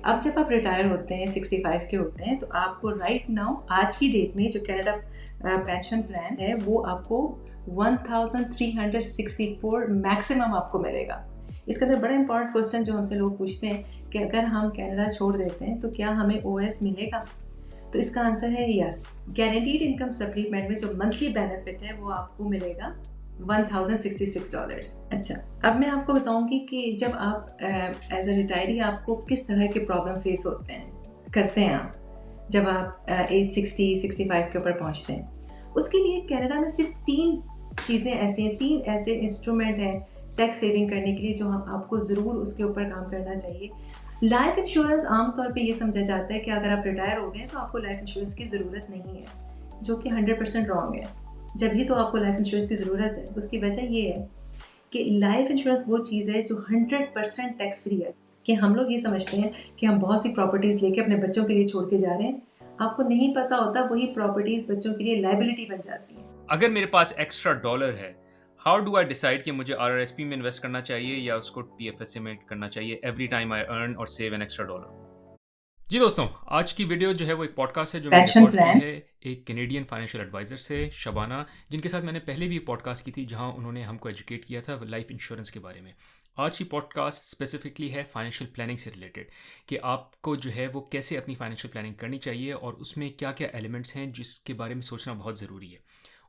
अब जब आप रिटायर होते हैं 65 के होते हैं तो आपको राइट नाउ आज की डेट में जो कनाडा पेंशन प्लान है वो आपको 1364 मैक्सिमम आपको मिलेगा। इसके अंदर बड़ा इंपॉर्टेंट क्वेश्चन जो हमसे लोग पूछते हैं कि अगर हम कनाडा छोड़ देते हैं तो क्या हमें ओएस मिलेगा? तो इसका आंसर है यस। गारंटीड इनकम सप्लीमेंट में जो मंथली बेनिफिट है वो आपको मिलेगा $1066। अच्छा, अब मैं आपको बताऊंगी कि जब आप एज अ रिटायरी आपको किस तरह के प्रॉब्लम फेस करते हैं आप जब आप एज 65 के ऊपर पहुंचते हैं। उसके लिए कनाडा में सिर्फ 3 चीज़ें ऐसी हैं, 3 ऐसे इंस्ट्रूमेंट हैं टैक्स सेविंग करने के लिए जो हम आपको ज़रूर उसके ऊपर काम करना चाहिए। लाइफ इंश्योरेंस आमतौर पे ये समझा जाता है कि अगर आप रिटायर हो गए तो आपको लाइफ इंश्योरेंस की ज़रूरत नहीं है, जो कि 100% रॉन्ग है। जब भी तो आपको लाइफ इंश्योरेंस की ज़रूरत है, उसकी वजह ये है कि लाइफ इंश्योरेंस वो चीज़ है जो 100% टैक्स फ्री है। कि हम लोग ये समझते हैं कि हम बहुत सी प्रॉपर्टीज़ लेके अपने बच्चों के लिए छोड़ के जा रहे हैं, आपको नहीं पता होता वही प्रॉपर्टीज़ बच्चों के लिए लायबिलिटी बन जाती हैं। अगर मेरे पास एक्स्ट्रा डॉलर है, हाउ डू आई डिसाइड कि मुझे आरआरएसपी में इन्वेस्ट करना चाहिए या उसको टीएफएसए में करना चाहिए एवरी टाइम आई अर्न और सेव एन एक्स्ट्रा डॉलर? जी दोस्तों, आज की वीडियो जो है वो एक पॉडकास्ट है जो मैंने पेंशन रिकॉर्ड की प्लान है एक कैनेडियन फाइनेंशियल एडवाइजर से, शबाना, जिनके साथ मैंने पहले भी पॉडकास्ट की थी जहां उन्होंने हमको एजुकेट किया था लाइफ इंश्योरेंस के बारे में। आज की पॉडकास्ट स्पेसिफिकली है फाइनेंशियल प्लानिंग से रिलेटेड कि आपको जो है वो कैसे अपनी फाइनेंशियल प्लानिंग करनी चाहिए और उसमें क्या क्या एलिमेंट्स हैं जिसके बारे में सोचना बहुत ज़रूरी है।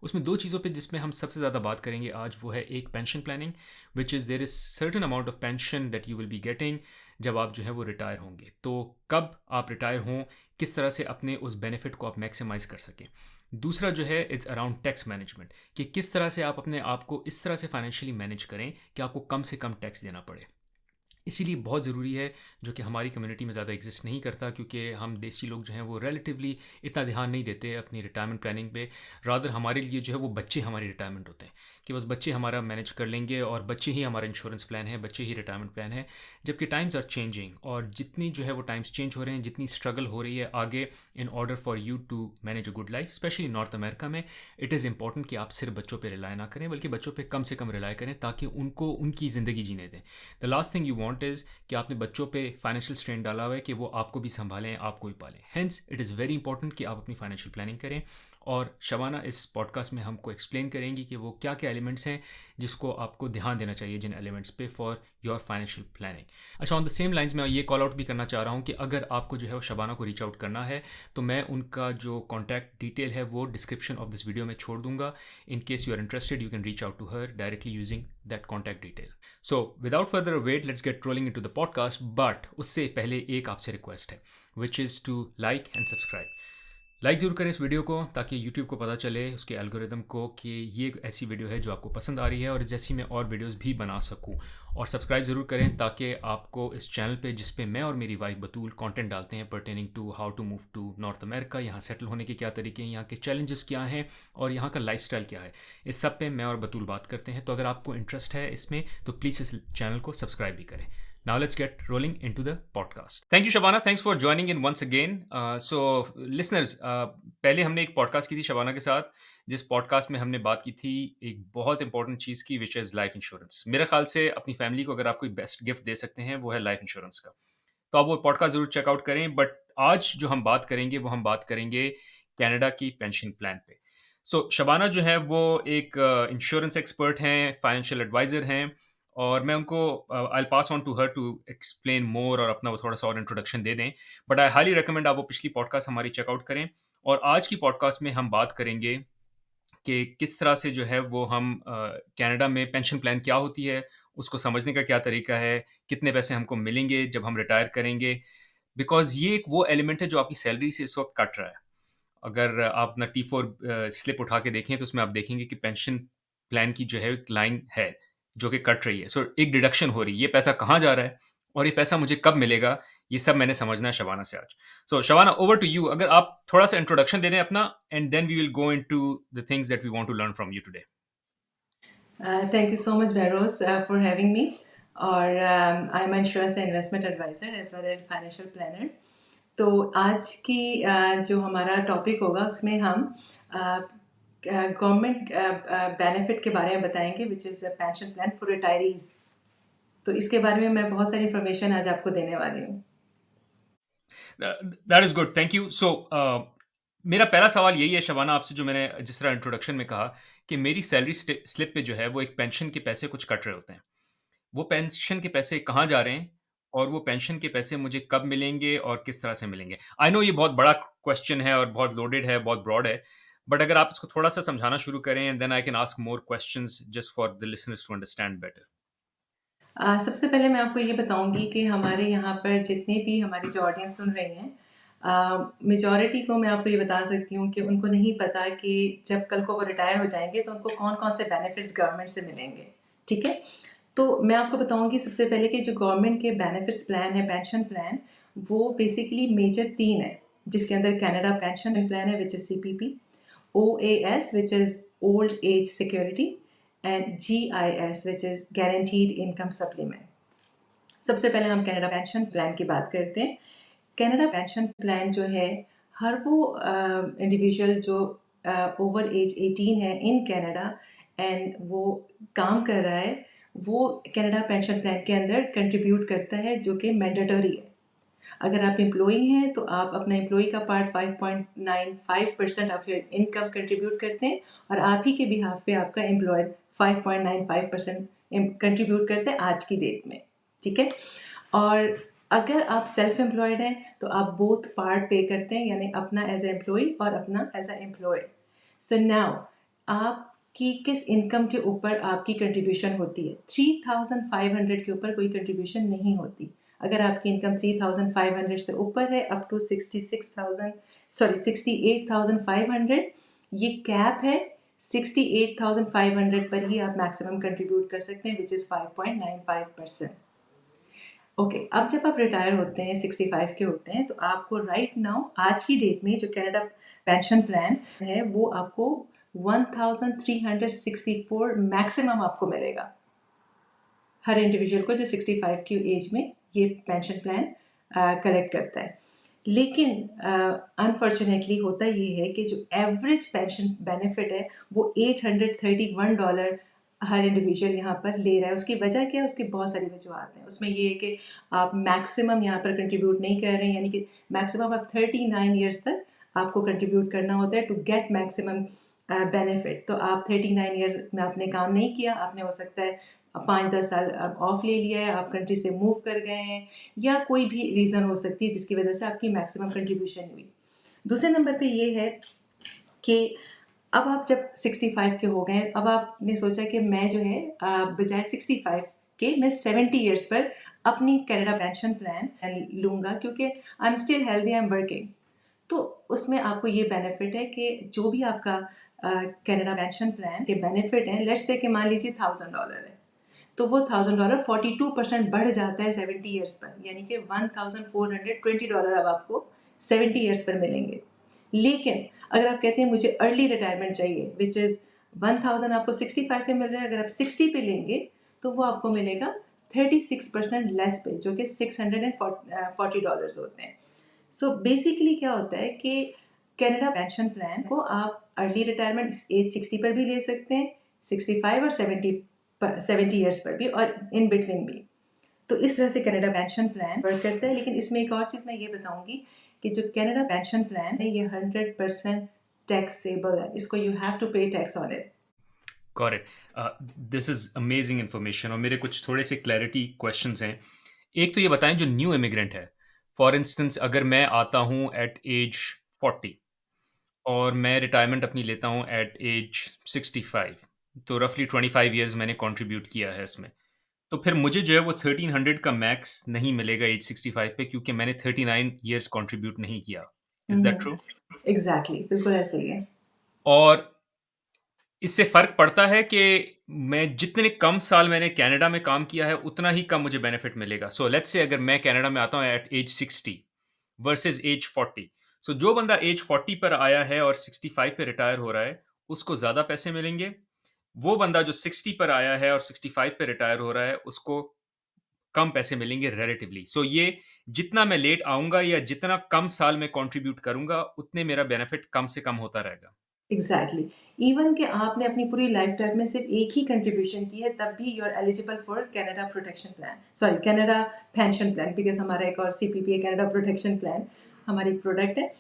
उसमें 2 चीज़ों पे जिसमें हम सबसे ज़्यादा बात करेंगे आज, वो है एक pension planning, which is there is certain amount of pension that you will be getting जब आप जो है वो रिटायर होंगे। तो कब आप रिटायर हों, किस तरह से अपने उस बेनिफिट को आप मैक्सिमाइज कर सकें। दूसरा जो है इट्स अराउंड टैक्स मैनेजमेंट, कि किस तरह से आप अपने आप को इस तरह से फाइनेंशियली मैनेज करें कि आपको कम से कम टैक्स देना पड़े। इसीलिए बहुत ज़रूरी है, जो कि हमारी कम्युनिटी में ज़्यादा एग्जिस्ट नहीं करता, क्योंकि हम देसी लोग जो हैं वो रिलेटिवली इतना ध्यान नहीं देते अपनी रिटायरमेंट प्लानिंग पे। रादर हमारे लिए जो है वो बच्चे हमारी रिटायरमेंट होते हैं, कि बस बच्चे हमारा मैनेज कर लेंगे और बच्चे ही हमारा इंश्योरेंस प्लान है, बच्चे ही रिटायरमेंट प्लान है। जबकि टाइम्स आर चेंजिंग, और जितनी जो है वो टाइम्स चेंज हो रहे हैं, जितनी स्ट्रगल हो रही है आगे in order for you to manage a good life, specially North America में, इट इज़ इंपॉर्टेंट कि आप सिर्फ बच्चों पर रिलाय ना करें, बल्कि बच्चों पर कम से कम रिलाय करें ताकि उनको उनकी ज़िंदगी जीने दें। The last thing you want is कि आपने बच्चों पे फाइनेंशियल स्ट्रेन डाला हुआ है कि वो आपको भी संभालें, आपको भी पालें। Hence it is very important कि आप अपनी फाइनेंशियल प्लानिंग करें। और शबाना इस पॉडकास्ट में हमको एक्सप्लेन करेंगी कि वो क्या क्या एलिमेंट्स हैं जिसको आपको ध्यान देना चाहिए, जिन एलिमेंट्स पे फॉर योर फाइनेंशियल प्लानिंग। अच्छा, ऑन द सेम लाइंस मैं ये कॉल आउट भी करना चाह रहा हूँ कि अगर आपको जो है वो शबाना को रीच आउट करना है तो मैं उनका जो कॉन्टैक्ट डिटेल है वो डिस्क्रिप्शन ऑफ दिस वीडियो में छोड़ दूंगा। In case you are interested you can reach out to her directly using that contact detail. So without further wait let's get rolling into the podcast, but उससे पहले एक आपसे request है, which is to like and subscribe. Like ज़रूर करें इस video को ताकि यूट्यूब को पता चले, उसके एल्गोरिदम को, कि ये एक ऐसी वीडियो है जो आपको पसंद आ रही है और जैसी मैं और वीडियोस भी बना सकूं। और सब्सक्राइब ज़रूर करें ताकि आपको इस चैनल पे, जिस पे मैं और मेरी वाइफ बतूल कंटेंट डालते हैं pertaining to how to move to North America, यहाँ सेटल होने के क्या तरीके हैं, यहाँ के चैलेंजेस क्या हैं और यहाँ का लाइफस्टाइल क्या है, इस सब पे मैं और बतूल बात करते हैं। तो अगर आपको इंटरेस्ट है इसमें तो प्लीज़ इस चैनल को सब्सक्राइब भी करें। Now let's get rolling into the podcast. Thank you, Shabana. Thanks for joining in once again. So, listeners, पहले हमने एक पॉडकास्ट की थी शबाना के साथ, जिस पॉडकास्ट में हमने बात की थी एक बहुत इंपॉर्टेंट चीज़ की, विच इज़ लाइफ इंश्योरेंस। मेरे ख्याल से अपनी फैमिली को अगर आप कोई बेस्ट गिफ्ट दे सकते हैं वो है लाइफ इंश्योरेंस का। तो आप वो पॉडकास्ट ज़रूर चेकआउट करें। बट आज जो हम बात करेंगे वो हम बात करेंगे कनाडा की पेंशन प्लान पे। सो शबाना जो है वो एक इंश्योरेंस एक्सपर्ट हैं, फाइनेंशियल एडवाइज़र हैं, और मैं उनको I pass on to her to explain more और अपना वो थोड़ा सा और इंट्रोडक्शन दे दें। बट आई हाईली रिकमेंड आप वो पिछली पॉडकास्ट हमारी चेकआउट करें। और आज की पॉडकास्ट में हम बात करेंगे कि किस तरह से जो है वो हम कनाडा में पेंशन प्लान क्या होती है, उसको समझने का क्या तरीका है, कितने पैसे हमको मिलेंगे जब हम रिटायर करेंगे। बिकॉज़ ये एक वो एलिमेंट है जो आपकी सैलरी से इस वक्त कट रहा है। अगर आप अपना T4 स्लिप उठा के देखें तो उसमें आप देखेंगे कि पेंशन प्लान की जो है एक लाइन है जो कि कट रही है। सो एक डिडक्शन हो रही है। ये पैसा कहाँ जा रहा है और ये पैसा मुझे कब मिलेगा, ये सब मैंने समझना है शबाना से आज। So Shabana, over to you. अगर आप थोड़ा सा इंट्रोडक्शन दे दें अपना, and then we will go into the things that we want to learn from you today. Thank you so much, Barros, for having me. और I'm an insurance and investment advisor as well as financial planner. तो आज की जो हमारा topic होगा उसमें हम government benefit के बारे में बताएंगे, which is pension plan for retirees. तो इसके बारे में मैं बहुत सारी इन्फॉर्मेशन आज आपको देने वाली हूँ। That is good, thank you. So मेरा पहला सवाल यही है शबाना आपसे, जो मैंने जिस तरह इंट्रोडक्शन में कहा कि मेरी सैलरी स्लिप पे जो है वो एक पेंशन के पैसे कुछ कट रहे होते हैं। वो पेंशन के पैसे कहाँ जा रहे हैं और वो पेंशन के पैसे मुझे कब मिलेंगे और किस तरह से मिलेंगे? आई नो ये बहुत बड़ा क्वेश्चन है और बहुत लोडेड है, बहुत ब्रॉड है, बट अगर आप इसको थोड़ा सा समझाना शुरू करें, then I can ask more questions just for the listeners to understand better. सबसे पहले मैं आपको ये बताऊँगी कि हमारे यहाँ पर जितने भी हमारी जो ऑडियंस सुन रही हैं, मेजॉरिटी को मैं आपको ये बता सकती हूँ कि उनको नहीं पता कि जब कल को वो रिटायर हो जाएँगे तो उनको कौन-कौन से बेनिफिट्स गवर्नमेंट से मिलेंगे, ठीक है? तो मैं आपको बताऊँगी सबसे पहले कि जो गवर्नमेंट के बेनिफिट्स प्लान है, पेंशन प्लान, वो बेसिकली मेजर 3 है, जिसके अंदर कनाडा पेंशन प्लान है, which is CPP, OAS, which is Old Age Security, and GIS, which is Guaranteed Income Supplement. सबसे पहले हम कनाडा पेंशन प्लान की बात करते हैं। कनाडा पेंशन प्लान जो है, हर वो इंडिविजुअल जो ओवर एज 18 है इन कनाडा एंड वो काम कर रहा है, वो कनाडा पेंशन प्लान के अंदर कंट्रीब्यूट करता है, जो कि मैंडेटरी है। अगर आप एम्प्लॉई हैं तो आप अपना एम्प्लॉई का part 5.95% of your income contribute करते हैं, और आप ही के बिहाफ पे आपका एम्प्लॉयर 5.95% कंट्रीब्यूट करते हैं आज की डेट में, ठीक है? और अगर आप सेल्फ एम्प्लॉयड हैं तो आप बोथ पार्ट पे करते हैं, यानी अपना एज ए एम्प्लॉई और अपना as a employed. So now आपकी किस इनकम के ऊपर आपकी कंट्रीब्यूशन होती है? 3,500 के ऊपर कोई कंट्रीब्यूशन नहीं होती। अगर आपकी इनकम 3,500 से ऊपर है अप टू 68,500, ये कैप है। 68,500 पर ही आप मैक्सिमम कंट्रीब्यूट कर सकते हैं, विच इज़ 5.95%। ओके, अब जब आप रिटायर होते हैं, 65 के होते हैं, तो आपको राइट नाउ आज की डेट में जो कनाडा पेंशन प्लान है वो आपको 1,364 मैक्सिमम आपको मिलेगा, हर इंडिविजुअल को जो 65 की एज में ये पेंशन प्लान कलेक्ट करता है। लेकिन अनफॉर्चुनेटली होता ये है कि जो एवरेज पेंशन बेनिफिट है वो $831 हर इंडिविजुअल यहाँ पर ले रहा है। उसकी वजह क्या है? उसकी बहुत सारी वजूहत हैं। उसमें ये है कि आप मैक्सिमम यहाँ पर कंट्रीब्यूट नहीं कर रहे हैं, यानी कि मैक्सिमम आप 39 ईयर्स तक आपको कंट्रीब्यूट करना होता है टू गेट मैक्सिमम बेनिफिट। तो आप 39 ईयर्स में आपने काम नहीं किया, आपने हो सकता है 5-10 साल ऑफ ले लिया है, आप कंट्री से मूव कर गए हैं, या कोई भी रीज़न हो सकती है जिसकी वजह से आपकी मैक्सिमम कंट्रीब्यूशन हुई। दूसरे नंबर पे ये है कि अब आप जब 65 के हो गए, अब आपने सोचा कि मैं जो है बजाय 65 के मैं 70 ईयर्स पर अपनी कनाडा पेंशन प्लान लूँगा, क्योंकि I am still healthy, I am working. तो उसमें आपको ये बेनिफिट है कि जो भी आपका कनाडा पेंशन प्लान के बेनिफिट हैं, लेट्स से कि मान लीजिए $1,000 है, तो वो $1,000 42% बढ़ जाता है 70 ईयर्स पर, यानी कि $1,420 अब आपको 70 ईयर्स पर मिलेंगे। लेकिन अगर आप कहते हैं मुझे अर्ली रिटायरमेंट चाहिए, विच इज़ 1,000 आपको 65 पे मिल रहा है, अगर आप 60 पे लेंगे तो वो आपको मिलेगा 36% लेस पे, जो कि $640 होते हैं। सो बेसिकली क्या होता है कि कनाडा पेंशन प्लान को आप अर्ली रिटायरमेंट एज 60 पर भी ले सकते हैं, 65 और 70 ईयर्स पर भी, और इन बिटवीन भी। तो इस तरह से कनाडा पेंशन प्लान वर्क करता है। लेकिन इसमें एक और चीज़ मैं ये बताऊंगी कि जो कनाडा पेंशन प्लान है ये 100% टैक्सेबल है, इसको यू हैव टू पे tax on it. Got it. This is amazing information, और मेरे कुछ थोड़े से क्लैरिटी क्वेश्चंस हैं। एक तो ये बताएं, जो न्यू इमिग्रेंट है, फॉर इंस्टेंस अगर मैं आता हूँ एट एज 40 और मैं रिटायरमेंट अपनी लेता हूँ एट एज 65, तो रफली 25 ईयर्स मैंने कंट्रीब्यूट किया है इसमें, तो फिर मुझे जो है वो 1300 का मैक्स नहीं मिलेगा एज 65 पे, क्योंकि मैंने 39 ईयर्स कंट्रीब्यूट नहीं किया। Is that true? एग्जैक्टली, बिल्कुल ऐसे ही है। और इससे फ़र्क पड़ता है कि मैं जितने कम साल मैंने कनाडा में काम किया है, उतना ही कम मुझे बेनिफिट मिलेगा। सो लेट्स से अगर मैं कनाडा में आता हूँ एट एज 60 वर्सेस एज 40, सो जो बंदा एज 40 पर आया है और 65 पे रिटायर हो रहा है, उसको ज़्यादा पैसे मिलेंगे। वो बंदा जो 60 पर आया है और 65 पे रिटायर हो रहा है, उसको कम पैसे मिलेंगे रिलेटिवली। सो ये जितना मैं लेट आऊँगा या जितना कम साल मैं कंट्रीब्यूट करूँगा, उतने मेरा बेनिफिट कम से कम होता रहेगा। एग्जैक्टली, इवन कि आपने अपनी पूरी लाइफ टाइम में सिर्फ एक ही कंट्रीब्यूशन की है, तब भी you are eligible for Canada protection plan, sorry Canada pension plan, because हमारा एक और सीपीपी है, कनाडा प्रोटेक्शन प्लान। हमारी प्रोडक्ट है।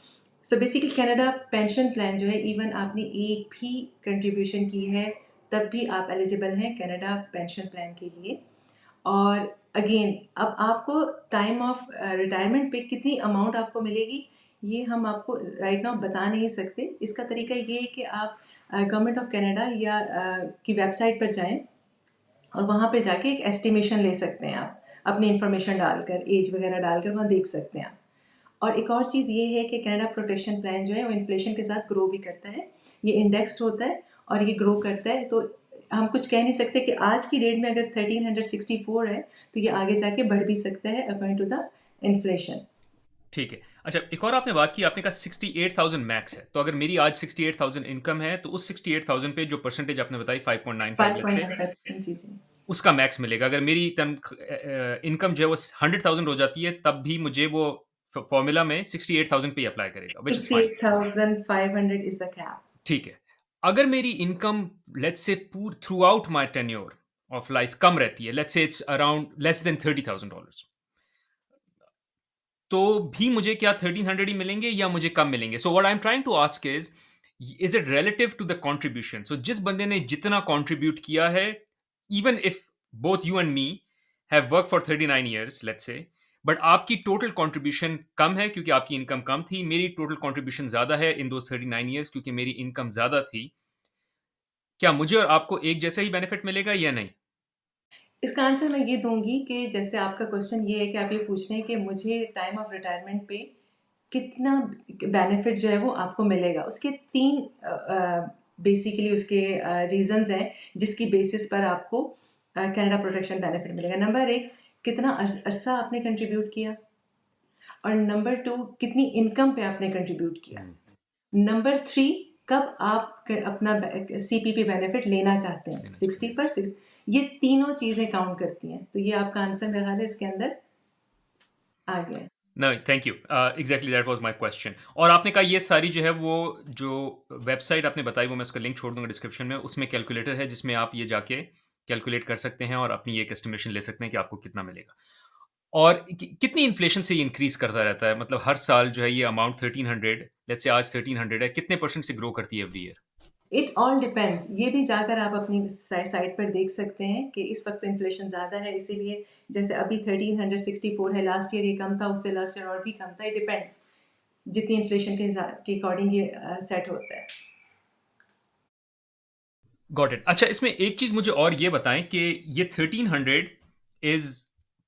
So basically Canada pension plan जो है, इवन आपने एक भी कंट्रीब्यूशन की है तब भी आप एलिजिबल हैं कनाडा पेंशन प्लान के लिए। और अगेन, अब आपको टाइम ऑफ रिटायरमेंट पे कितनी अमाउंट आपको मिलेगी ये हम आपको राइट नाउ बता नहीं सकते। इसका तरीका ये है कि आप गवर्नमेंट ऑफ कनाडा या की वेबसाइट पर जाएं और वहाँ पे जाके एक एस्टिमेशन ले सकते हैं। आप अपनी इन्फॉर्मेशन डालकर, एज वगैरह डालकर वहाँ देख सकते हैं आप। और एक और चीज़ ये है कि कनाडा प्रोटेक्शन प्लान जो है वो इन्फ्लेशन के साथ ग्रो भी करता है। ये इंडेक्स्ड होता है और ये ग्रो करता है, तो हम कुछ कह नहीं सकते कि आज की डेट में अगर 1364 है तो ये आगे जाके बढ़ भी सकता है अकॉर्डिंग टू द इन्फ्लेशन। ठीक है। अच्छा, एक और आपने बात की, आपने कहा 68,000 मैक्स है, तो अगर मेरी आज 68,000 इनकम है तो उस 68,000 पे जो परसेंटेज आपने बताई 5.95 लेट्स से 5.95%। जी जी। उसका मैक्स मिलेगा। अगर मेरी इनकम जो है वो 100,000 हो जाती है तब भी मुझे वो फॉर्मूला में 68,000 पे अप्लाई करेगा, which is fine. 68,500 is the cap. ठीक है। अगर मेरी income let's say throughout my tenure of life कम रहती है, let's say it's around less than $30,000, तो भी मुझे क्या 1300 ही मिलेंगे या मुझे कम मिलेंगे? So what I am trying to ask is it relative to the contribution? So जिस बंदे ने जितना कंट्रीब्यूट किया है, even if both you and me have work for 39 years let's say, but आपकी टोटल कंट्रीब्यूशन कम है क्योंकि आपकी इनकम कम थी, मेरी टोटल कंट्रीब्यूशन ज्यादा है इन दो 39 ईयर्स क्योंकि मेरी इनकम ज्यादा थी, क्या मुझे और आपको एक जैसा ही बेनिफिट मिलेगा या नहीं? इसका आंसर मैं ये दूंगी कि जैसे आपका क्वेश्चन ये है कि आप ये पूछ रहे हैं कि मुझे टाइम ऑफ रिटायरमेंट पे कितना बेनिफिट जो है वो आपको मिलेगा। उसके तीन बेसिकली उसके रीजंस हैं जिसकी बेसिस पर आपको कनाडा प्रोटेक्शन बेनिफिट मिलेगा। नंबर एक, कितना अरसा आपने कंट्रीब्यूट किया, और नंबर टू, कितनी इनकम पे आपने कंट्रीब्यूट किया। नंबर थ्री, कब आप अपना सीपीपी बेनिफिट लेना चाहते हैं, 60%। ये तीनों चीजें काउंट करती हैं, तो ये आपका आंसर मेरा ख्याल है इसके अंदर आ गया। No, thank you. Exactly that was my question. और आपने कहा ये सारी जो है वो जो वेबसाइट आपने बताई वो मैं उसका लिंक छोड़ दूंगा डिस्क्रिप्शन में, उसमें कैलकुलेटर है जिसमें आप ये जाके कैलकुलेट कर सकते हैं और अपनी एक एस्टिमेशन ले सकते हैं कि आपको कितना मिलेगा। और कितनी इन्फ्लेशन से ये इंक्रीज करता रहता है? मतलब हर साल जो है ये अमाउंट 1300, लेट्स से आज 1300 है, कितने परसेंट से ग्रो करती है every year? It all depends. ये भी जाकर आप अपनी साइट पर देख सकते हैं कि इस वक्त तो इन्फ्लेशन ज़्यादा है, इसीलिए जैसे अभी 1364 है, लास्ट ईयर ये कम था, उससे लास्ट ईयर और भी कम था। इट डिपेंड्स, जितनी इन्फ्लेशन के हिसाब के अकॉर्डिंग ये सेट होता है। Got it. अच्छा, इसमें एक चीज मुझे और ये बताएं कि ये 1300 इज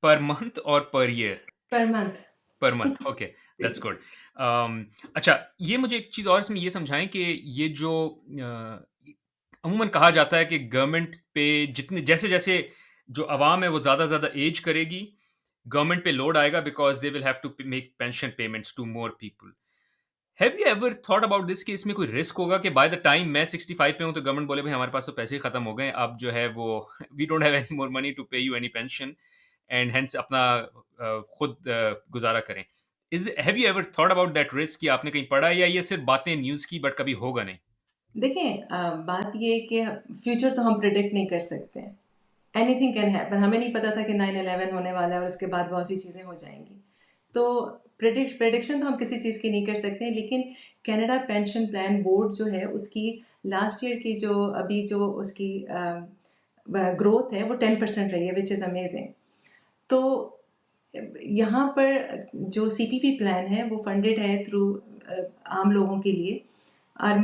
पर मंथ और per year? Per month. Per month, okay, that's good. अच्छा, ये मुझे एक चीज़ और इसमें ये समझाएं कि ये जो अमूमन कहा जाता है कि गवर्नमेंट पे जितने जैसे जैसे जो अवाम है वो ज़्यादा ज़्यादा एज करेगी, गवर्नमेंट पे लोड आएगा because they will have to make pension payments to more people. Have you ever thought about this कि इसमें कोई रिस्क होगा कि बाय द टाइम मैं 65 पे हूं तो गवर्नमेंट बोले भाई हमारे पास तो पैसे ही खत्म हो गए, अब जो है वो we don't have any more money to pay you any pension and hence अपना खुद गुजारा करें। Is have you ever thought about that risk कि आपने कहीं पढ़ा है या ये सिर्फ बातें न्यूज़ की बट कभी होगा नहीं? देखें, बात ये है कि फ्यूचर तो हम प्रिडिक्ट नहीं कर सकते हैं। Anything can happen. हमें नहीं पता था कि 9/11 होने वाला है और उसके बाद बहुत सी चीज़ें हो जाएंगी। तो प्रिडिक्शन तो हम किसी चीज़ की नहीं कर सकते हैं, लेकिन कनाडा पेंशन प्लान बोर्ड जो है उसकी लास्ट ईयर की जो अभी जो उसकी ग्रोथ है वो 10% रही है, विच इज़ अमेजिंग। तो यहाँ पर जो सीपीपी प्लान है वो फंडेड है थ्रू आम लोगों के लिए। और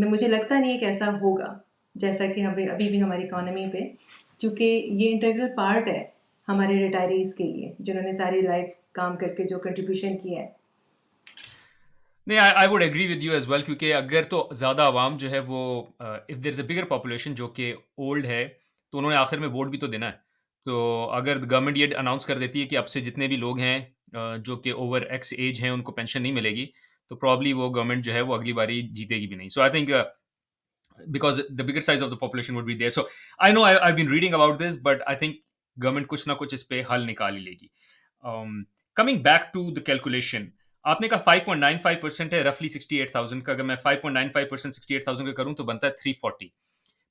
मुझे लगता नहीं है कि ऐसा होगा जैसा कि हमें अभी भी हमारी इकोनॉमी पे, क्योंकि ये इंटीग्रल पार्ट है हमारे रिटायरीज के लिए जिन्होंने सारी लाइफ काम करके जो कंट्रीब्यूशन किया है। नहीं, I would agree with you as well, क्योंकि अगर तो ज़्यादा आवाम जो है वो if there is a bigger population जो कि ओल्ड है, तो उन्होंने आखिर में वोट भी तो देना है। तो अगर गवर्नमेंट ये अनाउंस कर देती है कि अब से जितने भी लोग हैं जो कि ओवर एक्स एज हैं उनको पेंशन नहीं मिलेगी, तो प्रॉब्ली वो गवर्नमेंट जो है वो अगली बारी जीतेगी भी नहीं। So I think because the bigger size of the population would be there. So I know I've been reading about this, but I think government कुछ ना कुछ इस पे हल निकाल ही लेगी। Coming back to the calculation, आपने कहा 5.95% है रफली 68,000 का। अगर मैं 5.95% 68,000 का करूं तो बनता है 340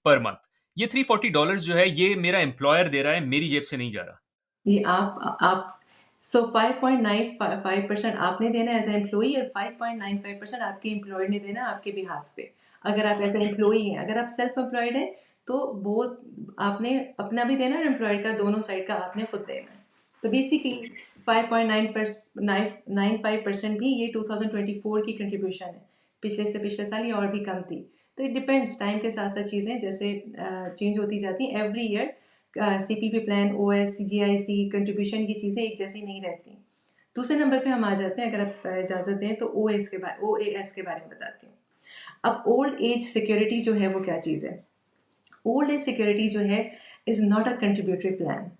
पर मंथ। ये $340 जो है ये मेरा एम्प्लॉयर दे रहा है, मेरी जेब से नहीं जा रहा। ये आप सो 5.95% आपने देना एज ए एम्प्लॉई और 5.95% आपके एम्प्लॉयर ने देना आपके बिहाफ पे। अगर आप एज ए एम्प्लॉई हैं, अगर आप सेल्फ एम्प्लॉयड हैं तो बोथ आपने अपना भी देना और एम्प्लॉयर का दोनों साइड का आपने खुद देना है। तो बेसिकली 5.95% भी ये 2024 की कंट्रीब्यूशन है। पिछले से पिछले साल ये और भी कम थी। तो इट डिपेंड्स, टाइम के साथ साथ चीज़ें जैसे चेंज होती जाती हैं every year. CPP plan, OS, GIC contribution की चीज़ें एक जैसी नहीं रहती। दूसरे नंबर पे हम आ जाते हैं, अगर आप इजाज़त दें तो ओएस के बारे ओएएस के बारे में बताती हूँ। अब ओल्ड एज सिक्योरिटी जो है वो क्या चीज़ है? ओल्ड एज सिक्योरिटी जो है is not a contributory plan.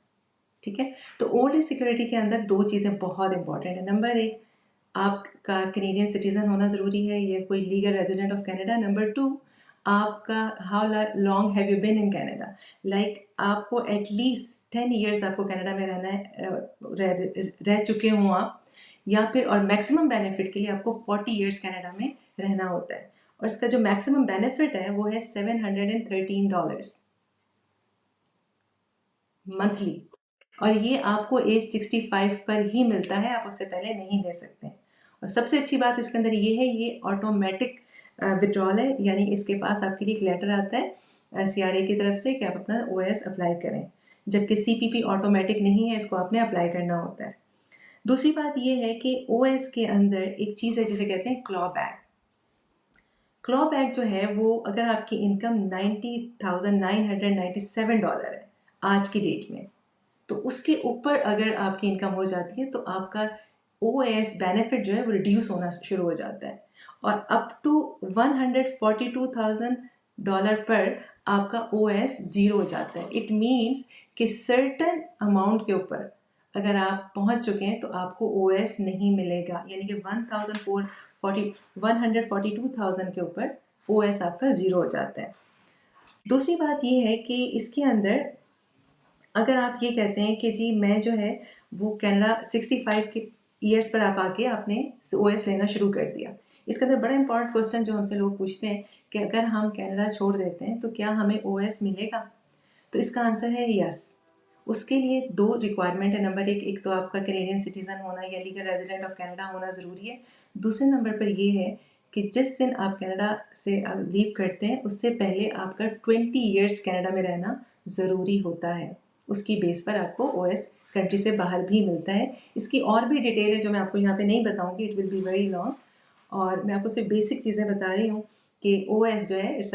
ठीक है, तो ओल्ड एज सिक्योरिटी के अंदर दो चीज़ें बहुत इंपॉर्टेंट है। नंबर एक, आपका कैनेडियन सिटीजन होना ज़रूरी है या कोई legal resident of Canada. Number two, आपका how long have you been in Canada, like आपको एटलीस्ट 10 ईयर्स आपको कनाडा में रहना है, रह चुके हों आप, या फिर और मैक्सिमम बेनिफिट के लिए आपको 40 ईयर्स कनाडा में रहना होता है। और इसका जो मैक्सिमम बेनिफिट है वो है $713 मंथली, और ये आपको एज 65 पर ही मिलता है, आप उससे पहले नहीं ले सकते। और सबसे अच्छी बात इसके अंदर ये है, ये ऑटोमेटिक विड्रॉल है, यानी इसके पास आपके लिए एक लेटर आता है सीआरए की तरफ से कि आप अपना ओएस अप्लाई करें, जबकि सीपीपी ऑटोमेटिक नहीं है, इसको आपने अप्लाई करना होता है। दूसरी बात ये है कि ओएस के अंदर एक चीज़ है जिसे कहते हैं क्लॉ बैक। क्लॉ बैक जो है वो, अगर आपकी इनकम $90,997 है आज की डेट में, तो उसके ऊपर अगर आपकी इनकम हो जाती है तो आपका ओएस बेनिफिट जो है वो रिड्यूस होना शुरू हो जाता है, और अप टू $142,000 पर आपका ओएस ज़ीरो हो जाता है। इट मीन्स कि सर्टन अमाउंट के ऊपर अगर आप पहुंच चुके हैं तो आपको ओएस नहीं मिलेगा, यानी कि 142,000 के ऊपर ओएस आपका ज़ीरो हो जाता है। दूसरी बात ये है कि इसके अंदर अगर आप ये कहते हैं कि जी मैं जो है वो कनाडा 65 के ईयर्स पर आप आके आपने ओएस लेना शुरू कर दिया। इसके अंदर बड़ा इंपॉर्टेंट क्वेश्चन जो हमसे लोग पूछते हैं कि अगर हम कनाडा छोड़ देते हैं तो क्या हमें ओएस मिलेगा? तो इसका आंसर है यस। उसके लिए दो रिक्वायरमेंट है। नंबर एक तो आपका कैनेडियन सिटीजन होना या लीगल रेजिडेंट ऑफ कनाडा होना ज़रूरी है। दूसरे नंबर पर ये है कि जिस दिन आप कनाडा से लीव करते हैं उससे पहले आपका 20 ईयर्स कनाडा में रहना ज़रूरी होता है। उसकी बेस पर आपको ओएस कंट्री से बाहर भी मिलता है। इसकी और भी डिटेल है जो मैं आपको यहाँ पे नहीं बताऊँगी, it will be very long, और मैं आपको सिर्फ बेसिक चीज़ें बता रही हूँ कि ओएस जो है इट्स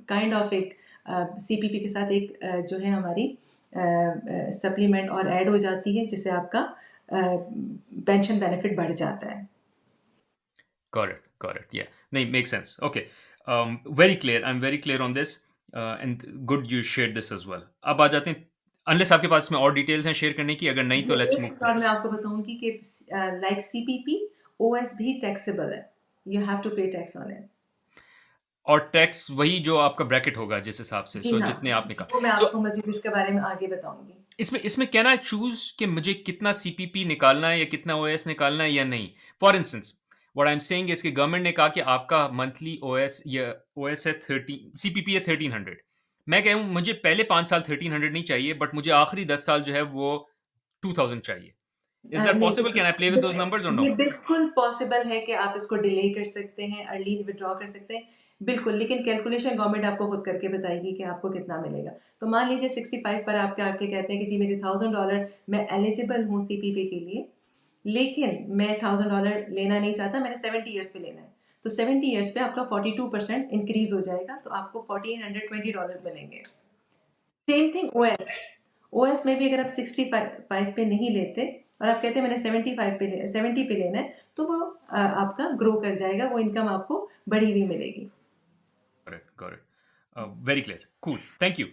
काइंड ऑफ एक सीपीपी के साथ एक जो है हमारी सप्लीमेंट और ऐड हो जाती है, जिससे आपका पेंशन बेनिफिट बढ़ जाता है। Correct. Yeah. No, makes sense. Okay. Very clear. I'm very clear on this. And good you shared this as well. अब आ जाते हैं, अनलेस आपके पास में और डिटेल्स हैं शेयर करने की, अगर नहीं तो ये लेट्स एक मूव चीज़ और मैं आपको बताऊंगी कि लाइक सीपीपी ओएस भी टैक्सेबल है, यू हैव टू पे टैक्स ऑन इट। और टैक्स वही जो आपका ब्रैकेट होगा जिस हिसाब से, जी सो हाँ, जितने आपने वो मैं कहा। सो आपको मज़ीद इसके बारे में आगे बताऊँगी। इसमें कैन आई चूज कि मुझे कितना सीपीपी निकालना है या कितना ओएस निकालना है या नहीं? For instance what I am saying is कि गवर्नमेंट ने कहा कि आपका मंथली ओएस या ओएस है 30, सीपीपी है 1300। मैं कहूँ मुझे पहले 5 साल 1300 नहीं चाहिए, बट मुझे आखिरी 10 साल जो है वो 2000 चाहिए। इज दैट नहीं, possible? Can I play with those numbers और नो? ये बिल्कुल पॉसिबल है कि आप इसको डिले कर सकते हैं, अर्ली विड्रॉ कर सकते हैं, बिल्कुल, लेकिन कैलकुलेशन गवर्नमेंट आपको खुद करके बताएगी कि आपको कितना मिलेगा। तो मान लीजिए 65 पर आपके आके कहते हैं कि जी मेरे $1000 मैं एलिजिबल हूँ सीपीपी के लिए, लेकिन मैं $1000 लेना नहीं चाहता, मैंने 70 ईयर्स पे लेना है। तो 70 ईयर्स पे आपका 42% इंक्रीज हो जाएगा, तो आपको $1420 मिलेंगे। Same thing OS. ओएस में भी अगर आप 65 पे नहीं लेते और आप कहते हैं मैंने 70 पे लेना है, तो वो आपका ग्रो कर जाएगा, वो इनकम आपको बढ़ी हुई मिलेगी। Got it. Very clear. Cool. Thank you.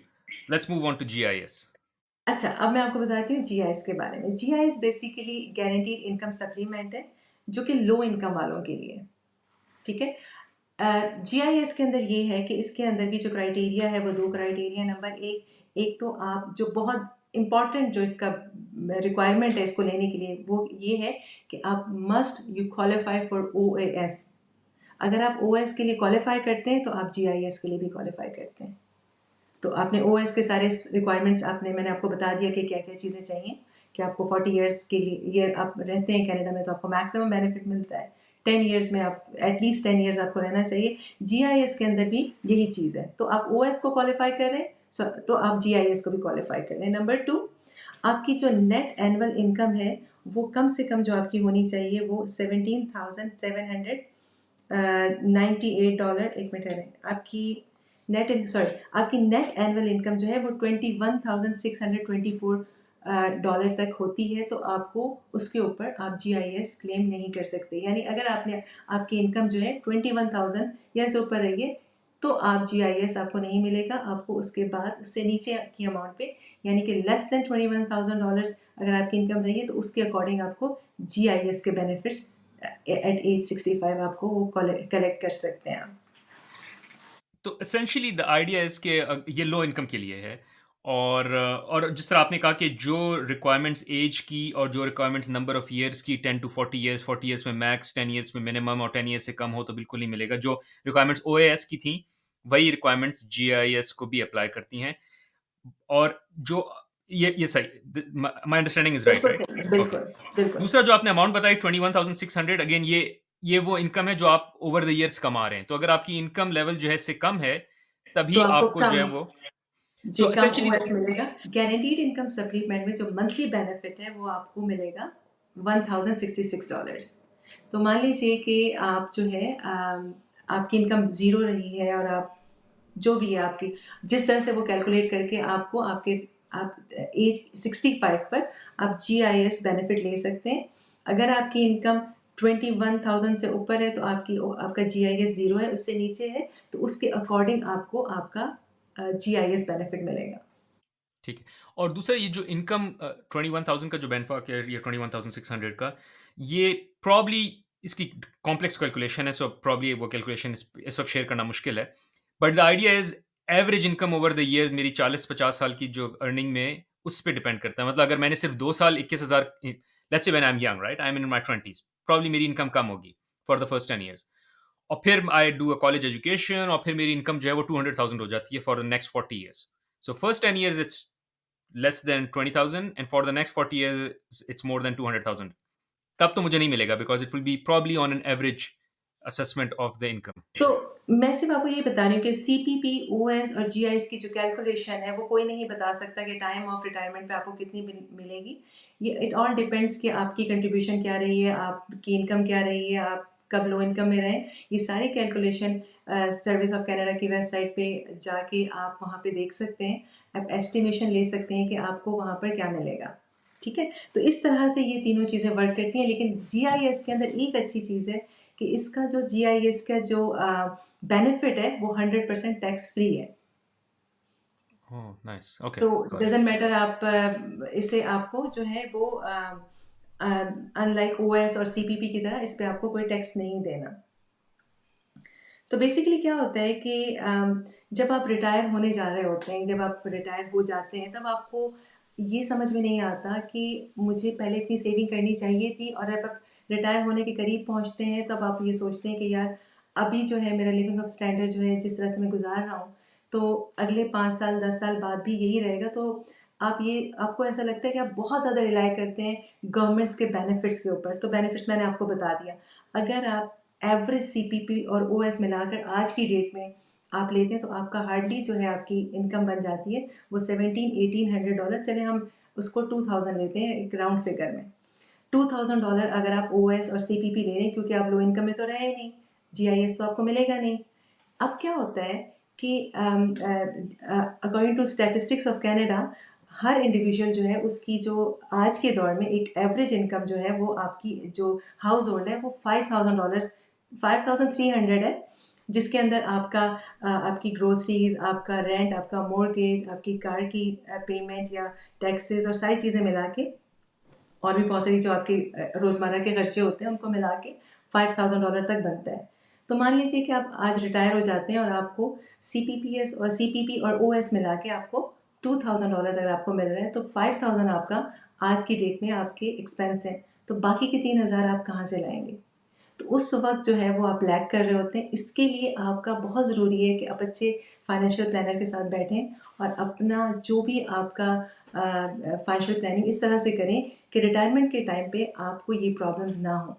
Let's move on to GIS. अच्छा, अब मैं आपको बताती हूँ जीआईएस के बारे में। GIS basically guaranteed income supplement है, जो कि लो इनकम वालों के लिए, ठीक है। जीआईएस के अंदर ये है कि इसके अंदर भी जो क्राइटेरिया है वो दो क्राइटेरिया। नंबर एक तो आप जो बहुत इम्पॉर्टेंट जो इसका रिक्वायरमेंट है इसको लेने के लिए, वो ये है कि आप must you qualify for OAS. अगर आप ओएस के लिए क्वालिफाई करते हैं तो आप जीआईएस के लिए भी क्वालिफाई करते हैं। तो आपने ओएस के सारे रिक्वायरमेंट्स मैंने आपको बता दिया कि क्या क्या चीज़ें चाहिए कि आपको 40 ईयर्स के लिए आप रहते हैं कनाडा में तो आपको मैक्सिमम बेनिफिट मिलता है। 10 ईयर्स में आप एटलीस्ट 10 ईयर्स आपको रहना चाहिए। GIS के अंदर भी यही चीज़ है। तो आप OS को क्वालिफाई कर रहे हैं तो आप GIS को भी क्वालिफाई कर रहे हैं। नंबर 2, आपकी जो नेट एनुअल इनकम है वो कम से कम जो आपकी होनी चाहिए वो $17,798, एक मिनट है, आपकी नेट एनुअल इनकम जो है वो $21,624 तक होती है। तो आपको उसके ऊपर आप GIS क्लेम नहीं कर सकते। यानी अगर आपकी इनकम जो है 21,000 या से ऊपर रही है तो आप GIS आपको नहीं मिलेगा। आपको उसके बाद उससे नीचे की अमाउंट पे यानी कि लेस देन $21,000 अगर आपकी इनकम रही है तो उसके अकॉर्डिंग आपको GIS के बेनिफिट्स एट एज 65 आपको वो कलेक्ट कर सकते हैं आप। तो एसेंशियली द आइडिया इज़ कि ये लो इनकम के लिए है और जिस तरह आपने कहा कि जो रिक्वायरमेंट्स एज की और जो रिक्वायरमेंट्स नंबर ऑफ ईयर्स की 10 टू 40 ईयर्स, 40 ईयर्स में मैक्स, 10 ईयर्स में मिनिमम और 10 ईयर्स से कम हो तो बिल्कुल नहीं मिलेगा। जो रिक्वायरमेंट्स OAS की थी, वही रिक्वायरमेंट्स GIS को भी अप्लाई करती हैं। और जो ये सही, माय अंडरस्टैंडिंग इज़ राइट, बिल्कुल राइट? सही, ओके। बिल्कुल, बिल्कुल। दूसरा जो आपने अमाउंट बताई 21,600, अगेन ये वो इनकम है जो आप ओवर द ईयर्स कमा रहे हैं। तो अगर आपकी इनकम लेवल जो है इससे कम है, तो तभी आपको आपको जो है कम वो जी सो कम एसेंशियली OS मिलेगा। गारंटीड इनकम सप्लीमेंट में जो मंथली बेनिफिट है वो आपको मिलेगा $1,066। तो मान लीजिए कि आप जो है आपकी इनकम ज़ीरो रही है और आप जो भी है आपकी जिस तरह से वो कैलकुलेट करके आपको आप एज 65 पर आप GIS बेनिफिट ले सकते हैं। अगर आपकी इनकम 21,000 से ऊपर है तो आपका GIS ज़ीरो है, उससे नीचे है तो उसके अकॉर्डिंग आपको आपका GIS बेनिफिट मिलेगा। ठीक है। और दूसरा ये जो इनकम 21,000 का जो बेनिफिट है या 21,600 का, ये प्रॉब्ली इसकी कॉम्प्लेक्स कैलकुलेशन है, सो प्रॉब्ली वो कैलकुलेशन इस वक्त शेयर करना मुश्किल है। But the idea is average income over the years मेरी 40-50 साल की जो अर्निंग में उस पर डिपेंड करता है। मतलब अगर मैंने सिर्फ 2 साल 21,000, let's say when I am young, right, I am in my 20s, probably मेरी इनकम कम होगी फॉर द फर्स्ट 10 ईयर्स। और फिर I do a college education और फिर मेरी इनकम जो है वो 200,000 हो जाती है for the next 40 years. So first 10 years it's less than 20,000 and for the next 40 years it's more than 200,000, तब तो मुझे नहीं मिलेगा because it will be probably on an average assessment of the income. तो मैं सिर्फ आपको ये बता रही हूँ कि CPP, OS और GIS की जो कैलकुलेशन है वो कोई नहीं बता सकता कि टाइम ऑफ रिटायरमेंट पे आपको कितनी मिलेगी। ये इट ऑल डिपेंड्स कि आपकी कंट्रीब्यूशन क्या रही है, आपकी इनकम क्या रही है, आप कब लो इनकम में रहें। ये सारी कैलकुलेशन सर्विस ऑफ कनाडा की वेबसाइट पे जाके आप वहाँ पे देख सकते हैं। आप एस्टिमेशन ले सकते हैं कि आपको वहाँ पर क्या मिलेगा। ठीक है, तो इस तरह से ये तीनों चीज़ें वर्क करती हैं। लेकिन GIS के अंदर एक अच्छी चीज़ है कि इसका जो GIS का जो बेनिफिट है वो 100% टैक्स फ्री है। Oh, nice. Okay, तो got it. डजेंट मैटर आप इसे आपको जो है वो अनलाइक OS और CPP की तरह इस पे आपको कोई टैक्स नहीं देना। तो बेसिकली क्या होता है कि जब आप रिटायर होने जा रहे होते हैं, जब आप रिटायर हो जाते हैं, तब आपको ये समझ में नहीं आता कि मुझे पहले इतनी सेविंग करनी चाहिए थी और अब आप रिटायर होने के करीब पहुंचते हैं तब आप ये सोचते हैं कि यार अभी जो है मेरा लिविंग ऑफ स्टैंडर्ड जो है जिस तरह से मैं गुजार रहा हूँ तो अगले 5 साल 10 साल बाद भी यही रहेगा। तो आपको ऐसा लगता है कि आप बहुत ज़्यादा रिलाई करते हैं गवर्नमेंट्स के बेनिफिट्स के ऊपर। तो बेनिफिट्स मैंने आपको बता दिया। अगर आप एवरेज CPP और OS मिलाकर आज की डेट में आप लेते हैं तो आपका हार्डली जो है आपकी इनकम बन जाती है वो $1,700-1,800। चले हम उसको 2,000 लेते हैं एक राउंड फिगर में। $2,000 अगर आप OS और CPP ले रहे हैं क्योंकि आप लो इनकम में तो रहे नहीं, GIS तो आपको मिलेगा नहीं। अब क्या होता है कि according to statistics of Canada हर इंडिविजुअल जो है उसकी जो आज के दौर में एक एवरेज इनकम जो है वो आपकी जो हाउस होल्ड है वो $5,000 5,300 है, जिसके अंदर आपकी ग्रोसरीज, आपका रेंट, आपका मॉर्गेज, आपकी कार की पेमेंट या टैक्सेस और सारी चीज़ें मिला के और भी बहुत सारी जो आपके रोज़मर्रा के खर्चे होते हैं उनको मिला के $5,000 तक बनता है। तो मान लीजिए कि आप आज रिटायर हो जाते हैं और आपको CPPS और CPP और OS मिला के आपको $2,000 अगर आपको मिल रहा है तो 5,000 आपका आज की डेट में आपके एक्सपेंस हैं। तो बाकी के 3,000 आप कहाँ से लाएंगे? तो उस वक्त जो है वो आप लैग कर रहे होते हैं। इसके लिए आपका बहुत ज़रूरी है कि आप अच्छे फाइनेंशियल प्लानर के साथ बैठें और अपना जो भी आपका फाइनेंशियल प्लानिंग इस तरह से करें कि रिटायरमेंट के टाइम पे आपको ये प्रॉब्लम्स ना हो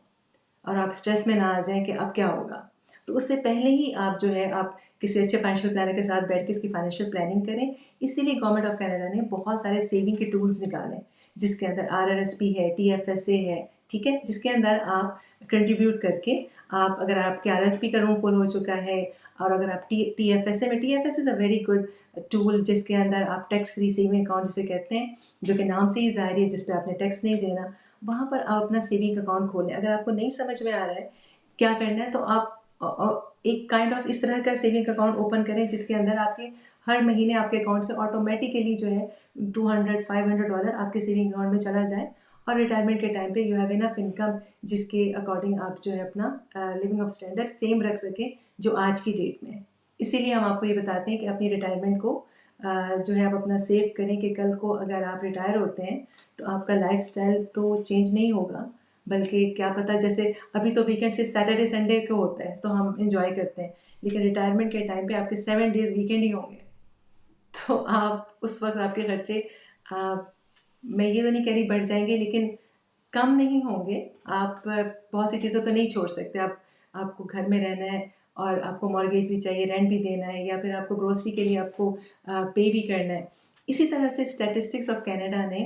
और आप स्ट्रेस में ना आ जाएं कि अब क्या होगा। तो उससे पहले ही आप जो है आप किसी अच्छे फाइनेंशियल प्लानर के साथ बैठ के इसकी फाइनेंशियल प्लानिंग करें। इसीलिए गवर्नमेंट ऑफ कनाडा ने बहुत सारे सेविंग के टूल्स निकाले, जिसके अंदर आरआरएसपी है, टीएफएसए है, ठीक है, जिसके अंदर आप कंट्रीब्यूट करके आप, अगर आपके आरआरएसपी का रूम फुल हो चुका है और अगर आप टीएफएसए में, TFS is a very good tool जिसके अंदर आप टैक्स फ्री सेविंग अकाउंट जिसे कहते हैं, जो कि नाम से ही ज़ाहिर है जिस पे आपने टैक्स नहीं देना, वहाँ पर आप अपना सेविंग अकाउंट खोलें। अगर आपको नहीं समझ में आ रहा है क्या करना है तो आप एक काइंड ऑफ इस तरह का सेविंग अकाउंट ओपन करें जिसके अंदर आपके हर महीने आपके अकाउंट से ऑटोमेटिकली जो है $200-500 आपके सेविंग अकाउंट में चला जाए और रिटायरमेंट के टाइम पे यू हैव इनफ इनकम जिसके अकॉर्डिंग आप जो है अपना लिविंग ऑफ स्टैंडर्ड सेम रख सकें जो आज की डेट में है। इसीलिए हम आपको ये बताते हैं कि अपनी रिटायरमेंट को जो है आप अपना सेव करें कि कल को अगर आप रिटायर होते हैं तो आपका लाइफस्टाइल तो चेंज नहीं होगा, बल्कि क्या पता, जैसे अभी तो वीकेंड सिर्फ सैटरडे संडे को होता है तो हम इंजॉय करते हैं, लेकिन रिटायरमेंट के टाइम पे आपके 7 डेज वीकेंड ही होंगे। तो आप उस वक्त आपके खर्चे आ, मैं ये तो नहीं कह रही बढ़ जाएंगे, लेकिन कम नहीं होंगे। आप बहुत सी चीज़ें तो नहीं छोड़ सकते। आप, आपको घर में रहना है और आपको मॉर्गेज भी चाहिए, रेंट भी देना है, या फिर आपको ग्रोसरी के लिए आपको पे भी करना है। इसी तरह से स्टैटिस्टिक्स ऑफ कनाडा ने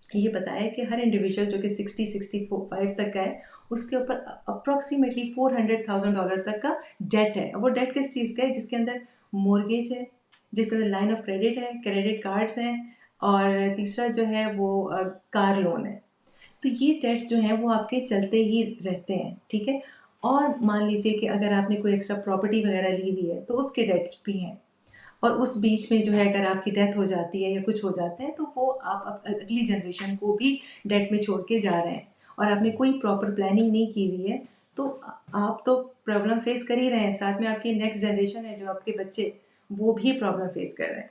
ये बताया कि हर इंडिविजुअल जो कि 60-65 तक का है उसके ऊपर अप्रॉक्सीमेटली $400,000 तक का डेट है। वो डेट किस चीज़ का है? जिसके अंदर मोर्गेज है, जिसके अंदर लाइन ऑफ क्रेडिट है, क्रेडिट कार्ड्स हैं, और तीसरा जो है वो कार लोन है। तो ये डेट्स जो हैं वो आपके चलते ही रहते हैं, ठीक है। और मान लीजिए कि अगर आपने कोई एक्स्ट्रा प्रॉपर्टी वगैरह ली हुई है तो उसके डेट्स भी हैं, और उस बीच में जो है अगर आपकी डेथ हो जाती है या कुछ हो जाता है तो वो आप अगली जनरेशन को भी डेट में छोड़ के जा रहे हैं, और आपने कोई प्रॉपर प्लानिंग नहीं की हुई है तो आप तो प्रॉब्लम फेस कर ही रहे हैं, साथ में आपकी नेक्स्ट जनरेशन है जो आपके बच्चे, वो भी प्रॉब्लम फेस कर रहे हैं।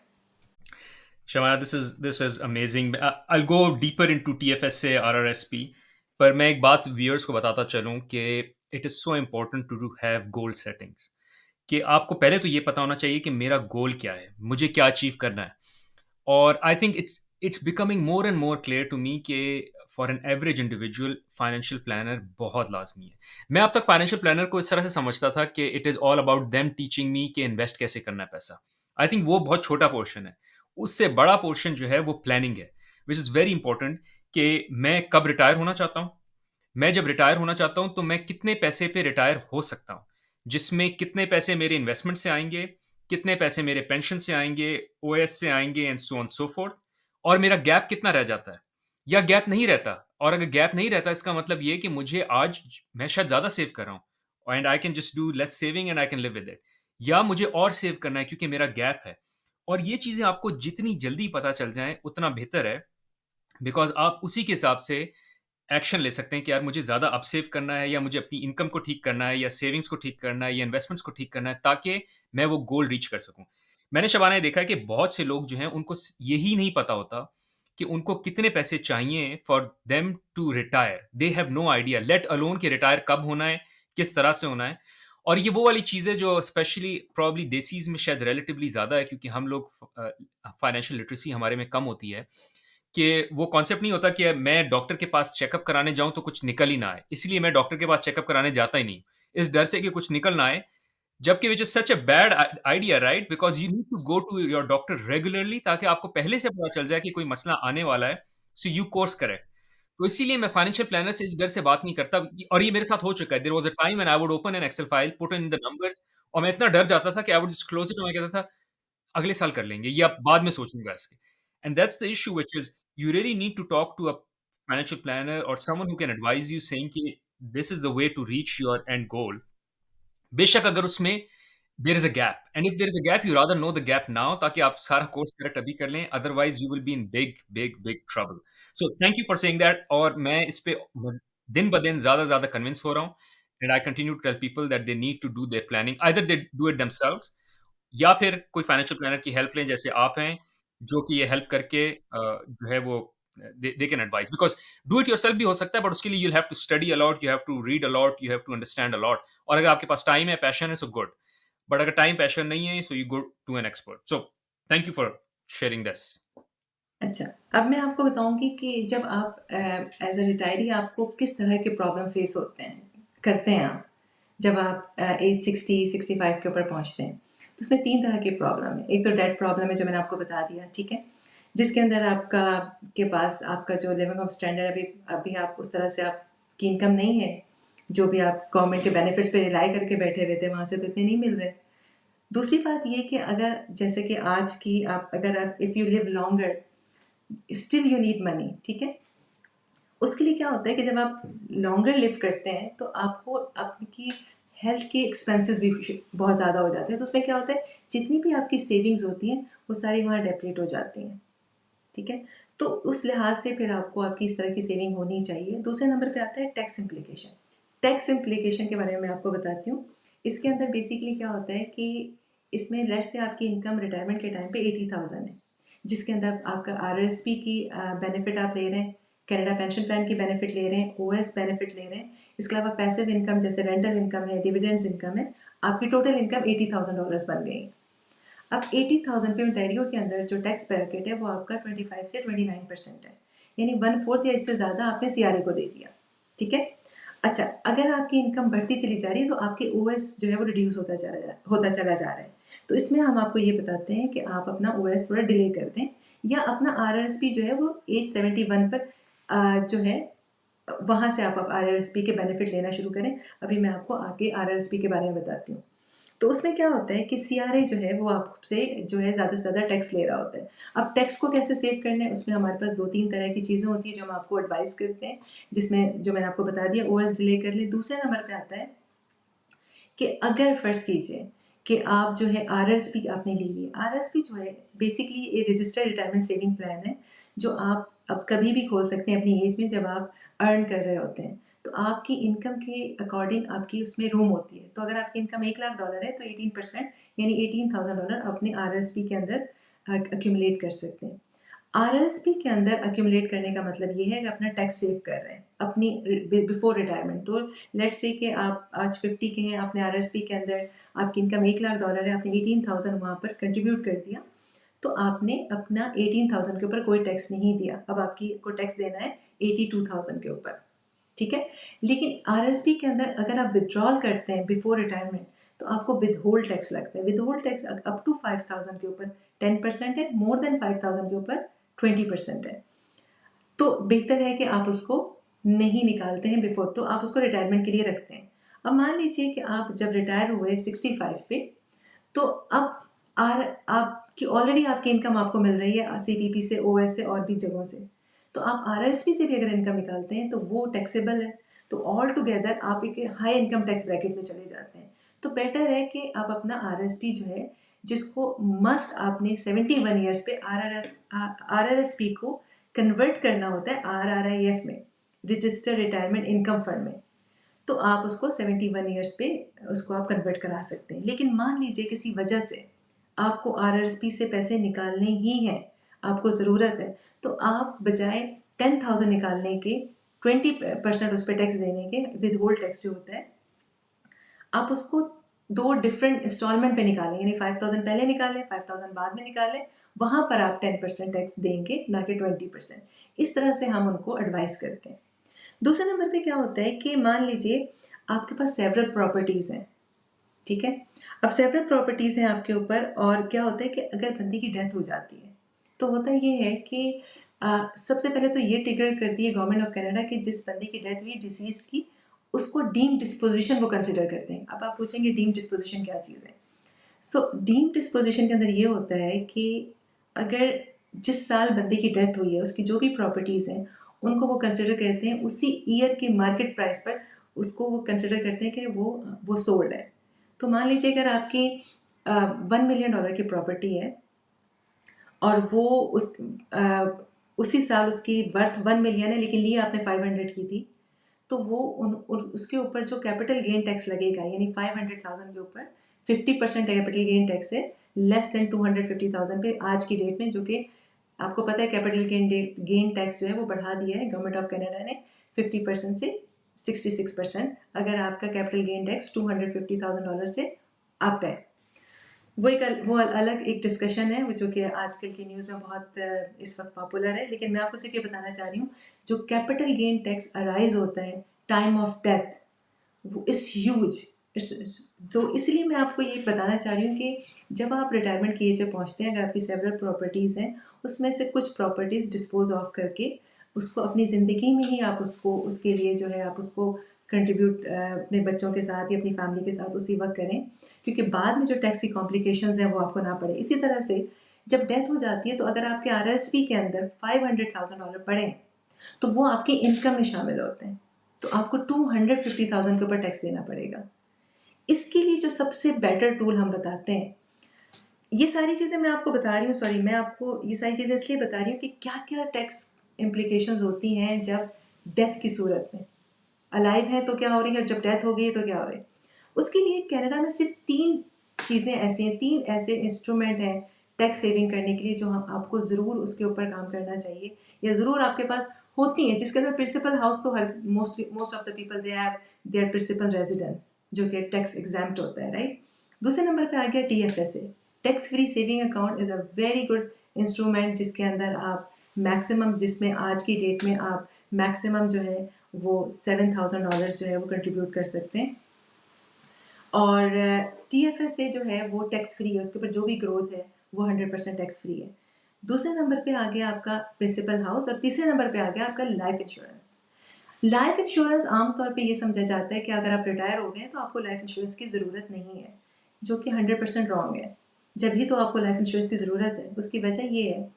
Shamana, this is amazing. I'll go deeper into TFSA, RRSP. पर मैं एक बात व्यूअर्स को बताता चलूं कि it is so important to have goal settings, कि आपको पहले तो ये पता होना चाहिए कि मेरा गोल क्या है, मुझे क्या अचीव करना है। और I think it's becoming more and more clear to me कि for an average individual financial planner बहुत लाजमी है। मैं अब तक फाइनेंशियल प्लानर को इस तरह से समझता था कि it is all about them teaching me कि इन्वेस्ट कैसे करना है पैसा। आई थिंक वो बहुत छोटा पोर्शन है। उससे बड़ा पोर्शन जो है वो प्लानिंग है, विच इज़ वेरी इंपॉर्टेंट, कि मैं कब रिटायर होना चाहता हूँ। मैं जब रिटायर होना चाहता हूँ तो मैं कितने पैसे पे रिटायर हो सकता हूँ, जिसमें कितने पैसे मेरे इन्वेस्टमेंट से आएंगे, कितने पैसे मेरे पेंशन से आएंगे, ओएस से आएंगे, and so on so fourth. और मेरा गैप कितना रह जाता है या गैप नहीं रहता। और अगर गैप नहीं रहता इसका मतलब ये कि मुझे आज, मैं शायद ज़्यादा सेव कर रहा हूँ and I can just do less saving and I can live with it, या मुझे और सेव करना है क्योंकि मेरा गैप है। और ये चीज़ें आपको जितनी जल्दी पता चल जाएं उतना बेहतर है, बिकॉज आप उसी के हिसाब से एक्शन ले सकते हैं कि यार मुझे ज़्यादा अप सेव करना है, या मुझे अपनी इनकम को ठीक करना है, या सेविंग्स को ठीक करना है, या इन्वेस्टमेंट्स को ठीक करना है, ताकि मैं वो गोल रीच कर सकूं। मैंने शबाना ये देखा है कि बहुत से लोग जो हैं उनको यही नहीं पता होता कि उनको कितने पैसे चाहिए for them to retire. They have no idea, let alone कि रिटायर कब होना है, किस तरह से होना है। और ये वो वाली चीज़ें जो स्पेशली प्रॉब्ली देसीज में शायद रिलेटिवली ज़्यादा है, क्योंकि हम लोग फाइनेंशियल लिटरेसी हमारे में कम होती है, कि वो कॉन्सेप्ट नहीं होता कि मैं डॉक्टर के पास चेकअप कराने जाऊं तो कुछ निकल ही ना आए, इसलिए मैं डॉक्टर के पास चेकअप कराने जाता ही नहीं, इस डर से कि कुछ निकल ना आए। जबकि which is such a bad idea, right? Because you need to go to your doctor regularly, ताकि आपको पहले से पता चल जाए कि कोई मसला आने वाला है, सो यू कोर्स करेक्ट। तो इसीलिए मैं फाइनेंशियल प्लानर से इस डर से बात नहीं करता, और ये मेरे साथ हो चुका है। There was a time when I would open an Excel file, put in the numbers, और मैं इतना डर जाता था कि I would just close it, और मैं कहता था अगले साल कर लेंगे या बाद में सोचूंगा इसके। And that's the issue, which is you really need to talk to a financial planner or someone who can advise you, saying कि this is the way to reach your end goal। बेशक अगर उसमें there is a gap, and if there is a gap you rather know the gap now, ताकि आप सारा course correct अभी कर लें, otherwise you will be in big big big trouble. So thank you for saying that. और मैं इस पे दिन ब दिन ज्यादा ज्यादा कन्विंस हो रहा हूँ, and I continue to tell people that they need to do their planning, either they do it themselves या फिर कोई फाइनेंशियल प्लानर की हेल्प लें जैसे आप हैं, जो कि ये हेल्प करके जो है वो they can advice. Because do it yourself भी हो सकता है, बट उसके लिए you have to study a lot, you have to read a lot, you have to understand a lot. और अगर आपके पास टाइम है, पैशन है, सो गुड। बट अगर टाइम पैशन नहीं है, so you go to an expert. So thank you for sharing this. अच्छा, अब मैं आपको बताऊँगी कि जब आप एज़ अ रिटायरी आपको किस तरह के प्रॉब्लम फेस होते हैं करते हैं आप, जब आप एज 60-65 के ऊपर पहुँचते हैं। तो उसमें 3 तरह की प्रॉब्लम है। एक तो डेट प्रॉब्लम है जो मैंने आपको बता दिया, ठीक है? जिसके अंदर आपका के पास आपका जो लिविंग ऑफ स्टैंडर्ड अभी अभी आप उस तरह से आपकी इनकम नहीं है, जो भी आप गवर्नमेंट के बेनिफिट्स पे रिलाई करके बैठे हुए थे, वहाँ से तो इतने नहीं मिल रहे। दूसरी बात ये कि अगर जैसे कि आज की आप अगर आप if you live longer still you need money, ठीक है? उसके लिए क्या होता है कि जब आप लॉन्गर लिव करते हैं तो आपको आपकी हेल्थ के एक्सपेंसेस भी बहुत ज़्यादा हो जाते हैं। तो उसमें क्या होता है, जितनी भी आपकी सेविंग्स होती हैं वो सारी वहाँ डेप्लीट हो जाती हैं, ठीक है? तो उस लिहाज से फिर आपको आपकी इस तरह की सेविंग होनी चाहिए। दूसरे नंबर पे आता है टैक्स इम्प्लीकेशन। टैक्स इम्प्लीकेशन के बारे में मैं आपको बताती हूँ। इसके अंदर बेसिकली क्या होता है कि इसमें लेट्स से आपकी इनकम रिटायरमेंट के टाइम पे 80,000 है, जिसके अंदर आपका आरआरएसपी की बेनिफिट आप ले रहे हैं, कनाडा पेंशन प्लान की बेनिफिट ले रहे हैं, ओएस बेनिफिट ले रहे हैं। इसके अलावा पैसिव इनकम जैसे रेंटल इनकम है, डिविडेंड्स इनकम है, आपकी टोटल इनकम $80,000 बन गई। अब 80,000 पे ओंटारियो के अंदर जो टैक्स ब्रैकेट है वो आपका 25 से 29% है, यानी 1/4 या इससे ज़्यादा आपने सीआरए को दे दिया, ठीक है? अच्छा, अगर आपकी इनकम बढ़ती चली जा रही है तो आपके ओएस जो है वो रिड्यूस होता चला जा रहा है। तो इसमें हम आपको ये बताते हैं कि आप अपना ओएस थोड़ा डिले कर दें या अपना आरआरएसपी जो है वो एज 71 पर जो है वहाँ से आप आरआरएसपी के बेनिफिट लेना शुरू करें। अभी मैं आपको आगे आरआरएसपी के बारे में बताती हूँ। तो उसमें क्या होता है कि सीआरए जो है वो आपसे जो है ज़्यादा से ज़्यादा टैक्स ले रहा होता है। अब टैक्स को कैसे सेव करना है, उसमें हमारे पास 2-3 तरह की चीज़ें होती हैं जो हम आपको एडवाइस करते हैं, जिसमें जो मैंने आपको बता दिया ओएस डिले कर लें। दूसरे नंबर पे आता है कि अगर फ़र्ज़ कीजिए कि आप जो है आरआरएसपी आपने ली हुई है। आरआरएसपी जो है बेसिकली ये रजिस्टर्ड रिटायरमेंट सेविंग प्लान है, जो आप अब कभी भी खोल सकते हैं अपनी एज में जब आप अर्न कर रहे होते हैं। तो आपकी इनकम के अकॉर्डिंग आपकी उसमें रूम होती है। तो अगर आपकी इनकम $1,00,000 है तो 18% यानी $18,000 अपने आरआरएसपी के अंदर एक्यूमुलेट कर सकते हैं। आरआरएसपी के अंदर एक्यूमुलेट करने का मतलब ये है कि अपना टैक्स सेव कर रहे हैं अपनी बिफोर रिटायरमेंट। तो लेट्स से कि आप आज 50 के हैं, आपने आरआरएसपी के अंदर आपकी इनकम $1,00,000 है, आपने 18,000 वहाँ पर कंट्रीब्यूट कर दिया, तो आपने अपना 18,000 के ऊपर कोई टैक्स नहीं दिया। अब आपकी को टैक्स देना है 82,000 के ऊपर, ठीक है? लेकिन आरआरएसपी के अंदर अगर आप विथड्रॉल करते हैं बिफोर रिटायरमेंट तो आपको विदहोल्ड टैक्स लगता है। विदहोल्ड टैक्स अप टू 5,000 के ऊपर 10% है, मोर देन 5,000 के ऊपर 20% है। तो बेहतर है कि आप उसको नहीं निकालते हैं बिफोर, तो आप उसको रिटायरमेंट के लिए रखते हैं। अब मान लीजिए कि आप जब रिटायर हुए 65 पे, तो अब आर आपकी ऑलरेडी आपकी इनकम आपको मिल रही है सीपीपी से, ओएस से और भी जगहों से। तो आप आरएसपी से भी अगर इनकम निकालते हैं तो वो टैक्सेबल है। तो ऑल टुगेदर आप एक हाई इनकम टैक्स ब्रैकेट में चले जाते हैं। तो बेटर है कि आप अपना आरएसपी जो है, जिसको मस्ट आपने 71 ईयर्स पे आरआरएसपी को कन्वर्ट करना होता है आरआरआईएफ में, रजिस्टर्ड रिटायरमेंट इनकम फंड में। तो आप उसको 71 ईयर्स पे उसको आप कन्वर्ट करा सकते हैं। लेकिन मान लीजिए किसी वजह से आपको आरआरएसपी से पैसे निकालने ही हैं, आपको ज़रूरत है, तो आप बजाय 10,000 निकालने के 20% उस पे टैक्स देने के, विदहोल्ड टैक्स जो होता है, आप उसको 2 डिफरेंट इंस्टॉलमेंट पे निकालें, यानी 5,000 पहले निकालें, 5,000 बाद में निकालें, वहाँ पर आप 10% टैक्स देंगे, ना कि 20%। इस तरह से हम उनको एडवाइस करते हैं। दूसरे नंबर पे क्या होता है कि मान लीजिए आपके पास सेवरल प्रॉपर्टीज़ हैं, ठीक है? अब सेवरल प्रॉपर्टीज़ हैं आपके ऊपर और क्या होता है कि अगर बंदे की डेथ हो जाती है, तो होता ये है कि सबसे पहले तो ये ट्रिगर करती है गवर्नमेंट ऑफ कनाडा कि जिस बंदे की डेथ हुई डिसीज़ की, उसको डीम्ड डिस्पोज़िशन वो कंसिडर करते हैं। अब आप पूछेंगे डीम्ड डिस्पोज़िशन क्या चीज़ है? सो डीम्ड डिस्पोज़िशन के अंदर ये होता है कि अगर जिस साल बंदे की डेथ हुई है, उसकी जो भी प्रॉपर्टीज़ हैं, उनको वो कंसिडर करते हैं उसी ईयर के मार्केट प्राइस पर, उसको वो कंसिडर करते हैं कि वो सोल्ड है। तो मान लीजिए अगर आपकी $1 मिलियन की प्रॉपर्टी है और वो अ, उसी साल उसकी वर्थ 1 मिलियन है लेकिन ली आपने 500 की थी, तो वो उसके ऊपर जो कैपिटल गेन टैक्स लगेगा, यानी 500,000 के ऊपर 50% कैपिटल गेन टैक्स है, लेस देन 250,000 पे आज की डेट में, जो कि आपको पता है कैपिटल गेन टैक्स जो है वो बढ़ा दिया है गवर्नमेंट ऑफ कनाडा ने 50% से 66%, अगर आपका कैपिटल गेन टैक्स $250,000 से अप है। वो अलग एक डिस्कशन है, वो जो कि आजकल की न्यूज़ में बहुत इस वक्त पॉपुलर है, लेकिन मैं आपको सिर्फ ये बताना चाह रही हूँ, जो कैपिटल गेन टैक्स अराइज होता है टाइम ऑफ डेथ, वो इज़ ह्यूज। तो इसलिए मैं आपको ये बताना चाह रही हूँ कि जब आप रिटायरमेंट की एज पे पहुँचते हैं, अगर आपकी सेवरल प्रॉपर्टीज़ हैं, उसमें से कुछ प्रॉपर्टीज़ डिस्पोज ऑफ करके उसको अपनी ज़िंदगी में ही आप उसको उसके लिए जो है आप उसको कंट्रीब्यूट अपने बच्चों के साथ या अपनी फैमिली के साथ उसी वक्त करें, क्योंकि बाद में जो टैक्स की कॉम्प्लिकेशंस हैं वो आपको ना पड़े। इसी तरह से जब डेथ हो जाती है, तो अगर आपके आरएसपी के अंदर $500,000 पड़े हैं, तो वो आपकी इनकम में शामिल होते हैं, तो आपको 250,000 के ऊपर टैक्स देना पड़ेगा। इसके लिए जो सबसे बेटर टूल हम बताते हैं, ये सारी चीज़ें मैं आपको बता रही हूँ, सॉरी, मैं आपको ये सारी चीज़ें इसलिए बता रही हूँ कि क्या-क्या टैक्स इम्प्लीकेशंस होती हैं जब डेथ की सूरत में। अलाइव हैं तो क्या हो रही है, और जब डेथ हो गई है तो क्या हो रही है। उसके लिए कनाडा में सिर्फ 3 चीज़ें ऐसी हैं, 3 ऐसे इंस्ट्रूमेंट हैं टैक्स सेविंग करने के लिए, जो हम आपको ज़रूर उसके ऊपर काम करना चाहिए, या ज़रूर आपके पास होती हैं, जिसके अंदर प्रिंसिपल हाउस तो हर most of the people they have their principal residence, जो कि टैक्स एग्जैम्प्ट होता है, राइट। दूसरे नंबर पे आ गया TFSA, tax free saving account is a very good instrument, जिसके अंदर आप मैक्सिमम, जिसमें आज की डेट में आप मैक्सिमम जो है वो $7,000 जो है वो कंट्रीब्यूट कर सकते हैं। और TFSA जो है वो टैक्स फ्री है, उसके ऊपर जो भी ग्रोथ है वो 100% टैक्स फ्री है। दूसरे नंबर पे आ गया आपका प्रिंसिपल हाउस, और तीसरे नंबर पे आ गया आपका लाइफ इंश्योरेंस। लाइफ इंश्योरेंस आमतौर पे ये समझा जाता है कि अगर आप रिटायर हो गए तो आपको लाइफ इंश्योरेंस की ज़रूरत नहीं है, जो कि 100% रॉन्ग है। जब ही तो आपको लाइफ इंश्योरेंस की ज़रूरत है, उसकी वजह ये है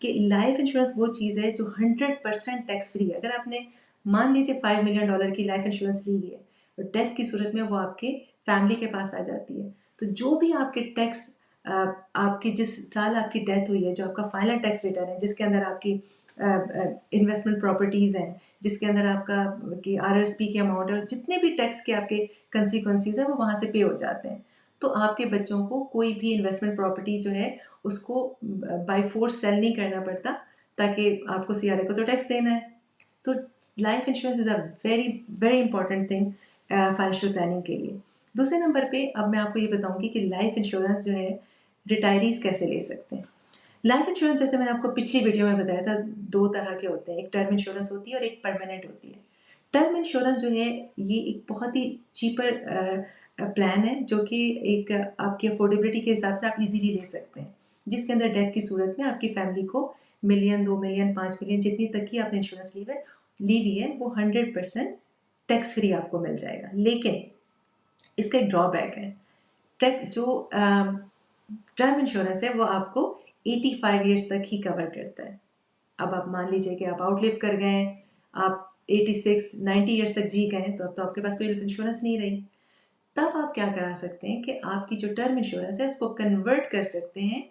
कि लाइफ इंश्योरेंस वो चीज़ है जो 100% टैक्स फ्री है। अगर आपने मान लीजिए $5 मिलियन की लाइफ इंश्योरेंस ली हुई है, और डेथ की सूरत में वो आपके फैमिली के पास आ जाती है, तो जो भी आपके टैक्स आपकी जिस साल आपकी डेथ हुई है, जो आपका फाइनल टैक्स रिटर्न है, जिसके अंदर आपकी इन्वेस्टमेंट प्रॉपर्टीज़ हैं, जिसके अंदर आपका कि RSP के अमाउंट है, और जितने भी टैक्स के आपके कंसिक्वेंसीज हैं वो वहाँ से पे हो जाते हैं। तो आपके बच्चों को कोई भी इन्वेस्टमेंट प्रॉपर्टी जो है उसको बाय फोर्स सेल नहीं करना पड़ता, ताकि आपको CRA को तो टैक्स देना है। तो life insurance is a very very important thing financial planning के लिए। दूसरे नंबर पे अब मैं आपको ये बताऊंगी कि लाइफ इंश्योरेंस जो है रिटायरीज कैसे ले सकते हैं। लाइफ इंश्योरेंस, जैसे मैंने आपको पिछली वीडियो में बताया था, 2 तरह के होते हैं, एक टर्म इंश्योरेंस होती है और एक परमानेंट होती है। टर्म इंश्योरेंस जो है ये एक बहुत ही चीपर प्लान है, जो कि एक आपकी अफोर्डेबिलिटी के हिसाब से आप इजीली ले सकते हैं, जिसके अंदर डेथ की सूरत में आपकी फैमिली को मिलियन, 2 मिलियन, 5 मिलियन, जितनी तक की आपने इंश्योरेंस ली हुई है वो 100% टैक्स फ्री आपको मिल जाएगा। लेकिन इसका एक ड्रॉबैक है। टेक जो टर्म इंश्योरेंस है वो आपको 85 ईयर्स तक ही कवर करता है। अब आप मान लीजिए कि आप आउटलिव कर गए हैं, आप 86 90 ईयर्स तक जी गए हैं, तो अब तो आपके पास कोई लाइफ इंश्योरेंस नहीं रही। तब आप क्या करा सकते हैं कि आपकी जो टर्म इंश्योरेंस है उसको कन्वर्ट कर सकते हैं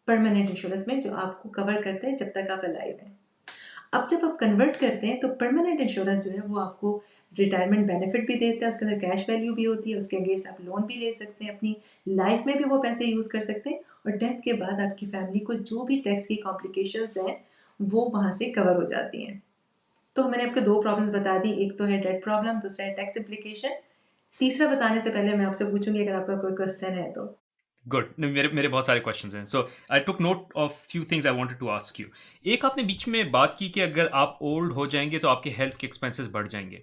परमानेंट इंश्योरेंस में, जो आपको कवर करता है जब तक आप अलाइव हैं। अब जब आप कन्वर्ट करते हैं तो परमानेंट इंश्योरेंस जो है वो आपको रिटायरमेंट बेनिफिट भी देता है, उसके अंदर कैश वैल्यू भी होती है, उसके अगेंस्ट आप लोन भी ले सकते हैं, अपनी लाइफ में भी वो पैसे यूज़ कर सकते हैं, और डेथ के बाद आपकी फैमिली को जो भी टैक्स की कॉम्प्लिकेशंस हैं वो वहाँ से कवर हो जाती हैं। तो मैंने आपको 2 प्रॉब्लम्स बता दी, एक तो है डेथ प्रॉब्लम, दूसरा है टैक्स इम्प्लीकेशन। तीसरा बताने से पहले मैं आपसे पूछूंगी अगर आपका कोई क्वेश्चन है तो। गुड, मेरे मेरे बहुत सारे क्वेश्चंस हैं, so I took note of few things I wanted to ask you. एक आपने बीच में बात की कि अगर आप ओल्ड हो जाएंगे तो आपके हेल्थ के एक्सपेंसेस बढ़ जाएंगे।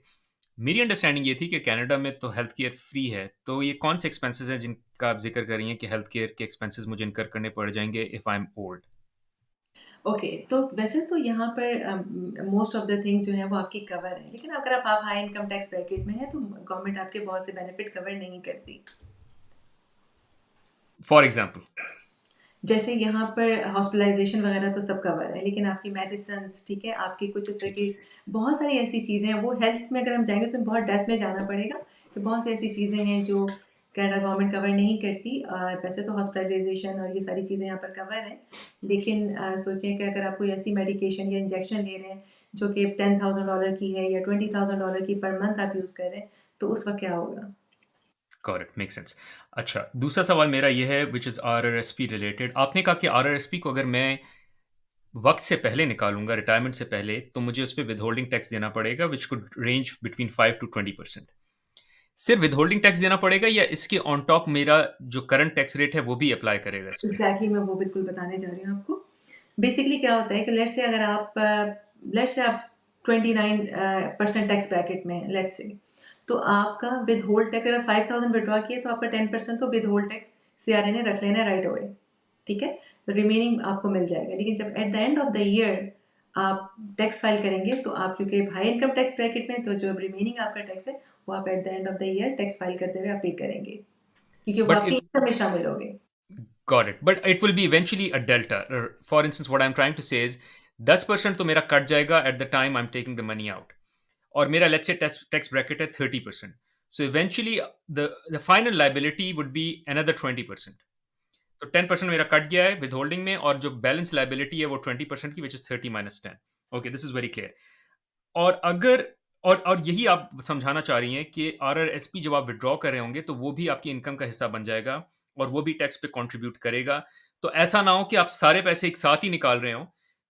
मेरी अंडरस्टैंडिंग ये थी कि कनाडा में तो हेल्थ केयर फ्री है, तो ये कौन से एक्सपेंसेस हैं जिनका आप जिक्र कर रही हैं कि हेल्थ केयर के एक्सपेंसेस मुझे इनकर करने पड़ जाएंगे if I am old? Okay, तो वैसे तो यहाँ पर मोस्ट ऑफ द थिंग्स जो है वो आपकी कवर है, लेकिन अगर आप हाई इनकम टैक्स ब्रैकेट में हैं तो गवर्नमेंट आपके बहुत से बेनिफिट कवर नहीं करती। For example? जैसे यहाँ पर हॉस्पिटलाइजेशन वगैरह तो सब कवर है, लेकिन आपकी मेडिसिन, ठीक है, आपकी कुछ इस तरह ठीक की बहुत सारी ऐसी चीज़ें हैं, वो हेल्थ में अगर हम जाएंगे तो बहुत डेप्थ में जाना पड़ेगा। तो बहुत सी ऐसी चीज़ें हैं जो कनाडा गवर्नमेंट कवर नहीं करती। वैसे तो हॉस्पिटलाइजेशन और ये सारी चीज़ें यहाँ पर कवर हैं, लेकिन सोचिए कि अगर आप कोई ऐसी मेडिकेशन या इंजेक्शन ले रहे हैं जो कि $10,000 की है या $20,000 की पर मंथ आप यूज़ कर रहे हैं, तो उस वक्त क्या होगा। Got it, make sense. अच्छा, दूसरा सवाल मेरा ये है विच इज़ RRSP रिलेटेड। आपने कहा कि RRSP को अगर मैं वक्त से पहले निकालूंगा, रिटायरमेंट से पहले, तो मुझे उस पर विद होल्डिंग टैक्स देना पड़ेगा which could range between 5 to 20%। सिर्फ विदहोल्डिंग टैक्स देना पड़ेगा या इसके ऑन टॉप मेरा जो करंट टैक्स रेट है वो भी अप्लाई करेगा इस पे? एग्जैक्टली मैं वो बिल्कुल बताने जा रही हूँ आपको। बेसिकली क्या होता है कि लेट्स से आप 29% टैक्स ब्रैकेट में हैं, लेट्स से, तो आपका विद होल्ड टैक्स अगर 5,000 विड्रॉ किए तो आपका 10% तो विद होल्ड टैक्स सीआरए ने रख लेना राइट अवे, ठीक है, तो रिमेनिंग आपको मिल जाएगा। लेकिन जब at the end of the year आप टैक्स फाइल करेंगे तो आप क्योंकि हाई इनकम टैक्स ब्रैकेट में, तो जो रिमेनिंग आपका टैक्स है वो आप at the end of the year tax file करते हुए आप पे करेंगे, क्योंकि वो बट आपके इनकम में शामिल हो गए। Got it. But it will be eventually a delta. For instance, what I'm trying to say is 10% तो मेरा कट जाएगा at the time I'm taking the money out. और मेरा let's say tax bracket है 30%. So eventually the final liability would be another 20%. तो 10% मेरा cut गया है withholding में और जो balance liability है वो 20% की which is 30 minus 10. Okay, this is very clear. और अगर और यही आप समझाना चाह रही हैं कि आरआरएसपी जब आप विड्रॉ कर रहे होंगे तो वो भी आपकी इनकम का हिस्सा बन जाएगा और वो भी टैक्स पे कंट्रीब्यूट करेगा। तो ऐसा ना हो कि आप सारे पैसे एक साथ ही निकाल रहे हो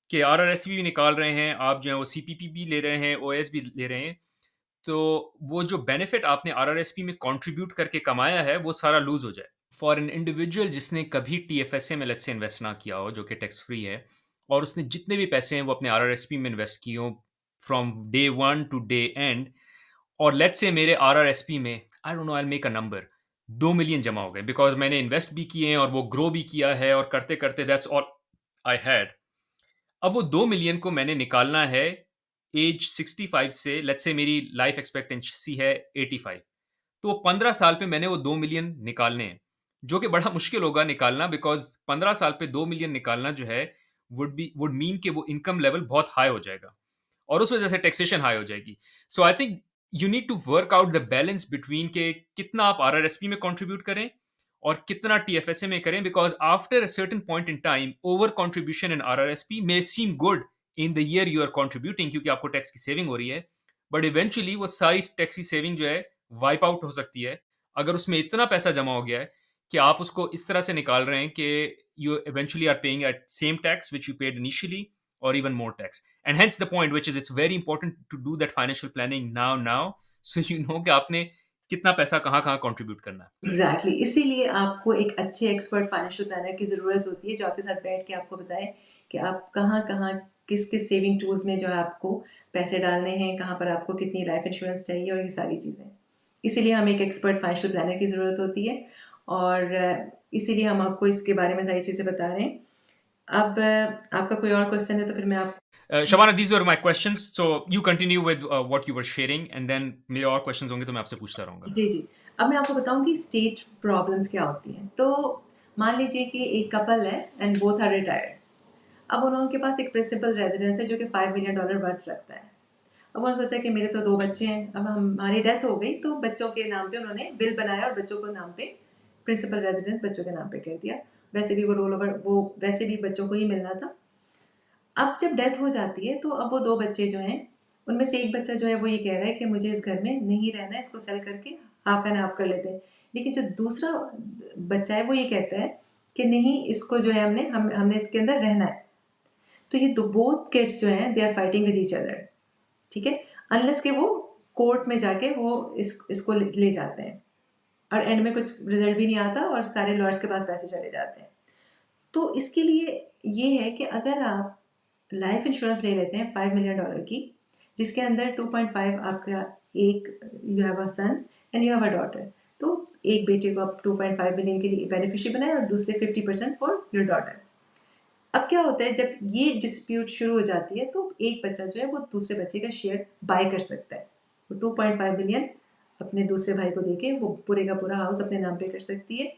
कि आरआरएसपी भी निकाल रहे हैं, आप जो है वो सीपीपी भी ले रहे हैं, ओएस भी ले रहे हैं। तो वो जो बेनिफिट आपने आरआरएसपी में कंट्रीब्यूट करके कमाया है वो सारा लूज हो जाए। फॉर एन इंडिविजुअल जिसने कभी टीएफएसए में लेट्स से इन्वेस्ट ना किया हो जो कि टैक्स फ्री है और उसने जितने भी पैसे हैं वो अपने आरआरएसपी में इन्वेस्ट किए हो from day one two day and, और लेट्स से मेरे आरआरएसपी में I don't know I make a number 2 million जमा हो गए बिकॉज मैंने इन्वेस्ट भी किए हैं और वो ग्रो भी किया है और करते करते दैट्स ऑल आई हैड। अब वो 2 मिलियन को मैंने निकालना है एज 65 से, लेट्स से मेरी लाइफ एक्सपेक्टेंसी है 85, तो वो 15 साल पे मैंने वो 2 मिलियन निकालने हैं जो कि बड़ा मुश्किल होगा निकालना बिकॉज 15 साल पे 2 मिलियन निकालना जो है वुड मीन कि वो इनकम लेवल बहुत हाई हो जाएगा और उस वजह से टैक्सेशन हाई हो जाएगी। So I think you need to work out the balance between के कितना आप आरआरएसपी में कंट्रीब्यूट करें और कितना टीएफएसए में करें because after a certain point in time over contribution in RRSP may seem good in the year you are contributing क्योंकि आपको टैक्स की सेविंग हो रही है, बट इवेंचुअली वो सारी टैक्स की सेविंग जो है वाइप आउट हो सकती है अगर उसमें इतना पैसा जमा हो गया है कि आप उसको इस तरह से निकाल रहे हैं कि you eventually are paying at same tax which you paid initially or even more tax. And hence the point which is it's very important to do that financial planning now so you know कि आपने कितना पैसा कहाँ-कहाँ contribute करना है। Exactly इसीलिए आपको एक अच्छे एक्सपर्ट फाइनेंशियल प्लानर की ज़रूरत होती है जो आपके साथ बैठ के आपको बताए कि आप कहाँ कहाँ किस किस सेविंग टूल्स में जो है आपको पैसे डालने हैं, कहाँ पर आपको कितनी लाइफ इंश्योरेंस चाहिए और ये सारी चीज़ें। इसीलिए हमें एक एक्सपर्ट फाइनेंशियल प्लानर की ज़रूरत होती है और इसीलिए हम आपको इसके बारे में सारी चीज़ें बता रहे हैं। अब आपका कोई और क्वेश्चन है तो फिर मैं आप Shabana, these were my questions. So you continue with what you were sharing and then मेरे और questions होंगे तो मैं आपसे पूछता रहूँगा। जी, जी। अब मैं आपको बताऊँ कि स्टेट प्रॉब्लम्स क्या होती हैं। तो मान लीजिए कि एक कपल है एंड बोथ आर रिटायर्ड। अब उनके पास एक प्रिंसिपल रेज़िडेंस है जो कि $5 मिलियन वर्थ रखता है। अब उन्होंने सोचा कि मेरे तो 2 बच्चे हैं, अब हमारी डेथ हो गई तो बच्चों के नाम पे उन्होंने बिल बनाया और बच्चों को नाम पे प्रिंसिपल रेज़िडेंस बच्चों के नाम पे कर दिया। वैसे भी वो रोल ओवर वो वैसे भी बच्चों को ही मिलना था। अब जब डेथ हो जाती है तो अब वो 2 बच्चे जो हैं, उनमें से एक बच्चा जो है वो ये कह रहा है कि मुझे इस घर में नहीं रहना है, इसको सेल करके हाफ एंड हाफ कर लेते हैं। लेकिन जो दूसरा बच्चा है वो ये कहता है कि नहीं, इसको जो है हमने इसके अंदर रहना है। तो ये दो बोथ किड्स जो हैं they are fighting with each other, ठीक है? अनलेस कि वो कोर्ट में जाके वो इसको ले जाते हैं और एंड में कुछ रिजल्ट भी नहीं आता और सारे लॉयर्स के पास पैसे चले जाते हैं। तो इसके लिए ये है कि अगर आप लाइफ इंश्योरेंस ले लेते हैं $5 मिलियन की, जिसके अंदर 2.5 आपका एक you have a son and you have a daughter, तो एक बेटे को आप 2.5 मिलियन के लिए बेनिफिशियरी बनाए और दूसरे 50% फॉर योर डॉटर। अब क्या होता है जब ये डिस्प्यूट शुरू हो जाती है तो एक बच्चा जो है वो दूसरे बच्चे का शेयर बाय कर सकता है। वो 2.5 मिलियन अपने दूसरे भाई को देके वो पूरे का पूरा हाउस अपने नाम पे कर सकती है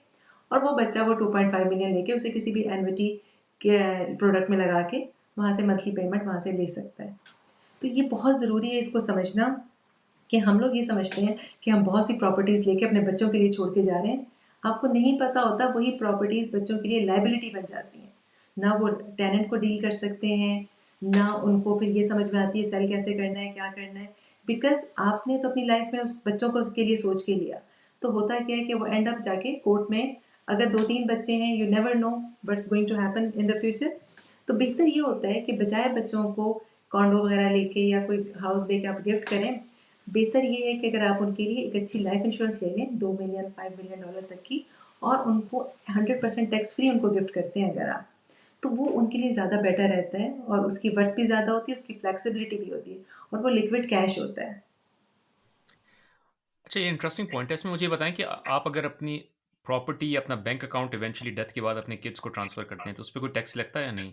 और वो बच्चा वो 2.5 मिलियन लेके उसे किसी भी एन्युटी के प्रोडक्ट में लगा के वहाँ से मंथली पेमेंट वहाँ से ले सकता है। तो ये बहुत ज़रूरी है इसको समझना कि हम लोग ये समझते हैं कि हम बहुत सी प्रॉपर्टीज़ लेके अपने बच्चों के लिए छोड़ के जा रहे हैं। आपको नहीं पता होता वही प्रॉपर्टीज़ बच्चों के लिए लायबिलिटी बन जाती हैं। ना वो टेनेंट को डील कर सकते हैं, ना उनको फिर ये समझ में आती है सेल कैसे करना है, क्या करना है। बिकॉज़ आपने तो अपनी लाइफ में उस बच्चों को उसके लिए सोच के लिया। तो होता क्या है कि वो एंड अप जाके कोर्ट में अगर 2-3 बच्चे हैं, you never know what's going to happen in the future. तो बेहतर ये होता है कि बजाय बच्चों को कॉन्डो वगैरह लेके या कोई हाउस लेके आप गिफ्ट करें, बेहतर ये है कि अगर आप उनके लिए एक अच्छी लाइफ इंश्योरेंस ले लें 2 मिलियन $5 मिलियन तक की, और उनको 100% टैक्स फ्री उनको गिफ्ट करते हैं अगर आप, तो वो उनके लिए ज़्यादा बेटर रहता है, और उसकी वर्थ भी ज़्यादा होती है, उसकी फ्लेक्सिबिलिटी भी होती है, और वो लिक्विड कैश होता है। अच्छा, ये इंटरेस्टिंग पॉइंट है। इसमें मुझे ये बताएँ कि आप अगर अपनी प्रॉपर्टी या अपना बैंक अकाउंट इवेंचुअली डेथ के बाद अपने किड्स को ट्रांसफ़र करते हैं, तो उसपे कोई टैक्स लगता है या नहीं?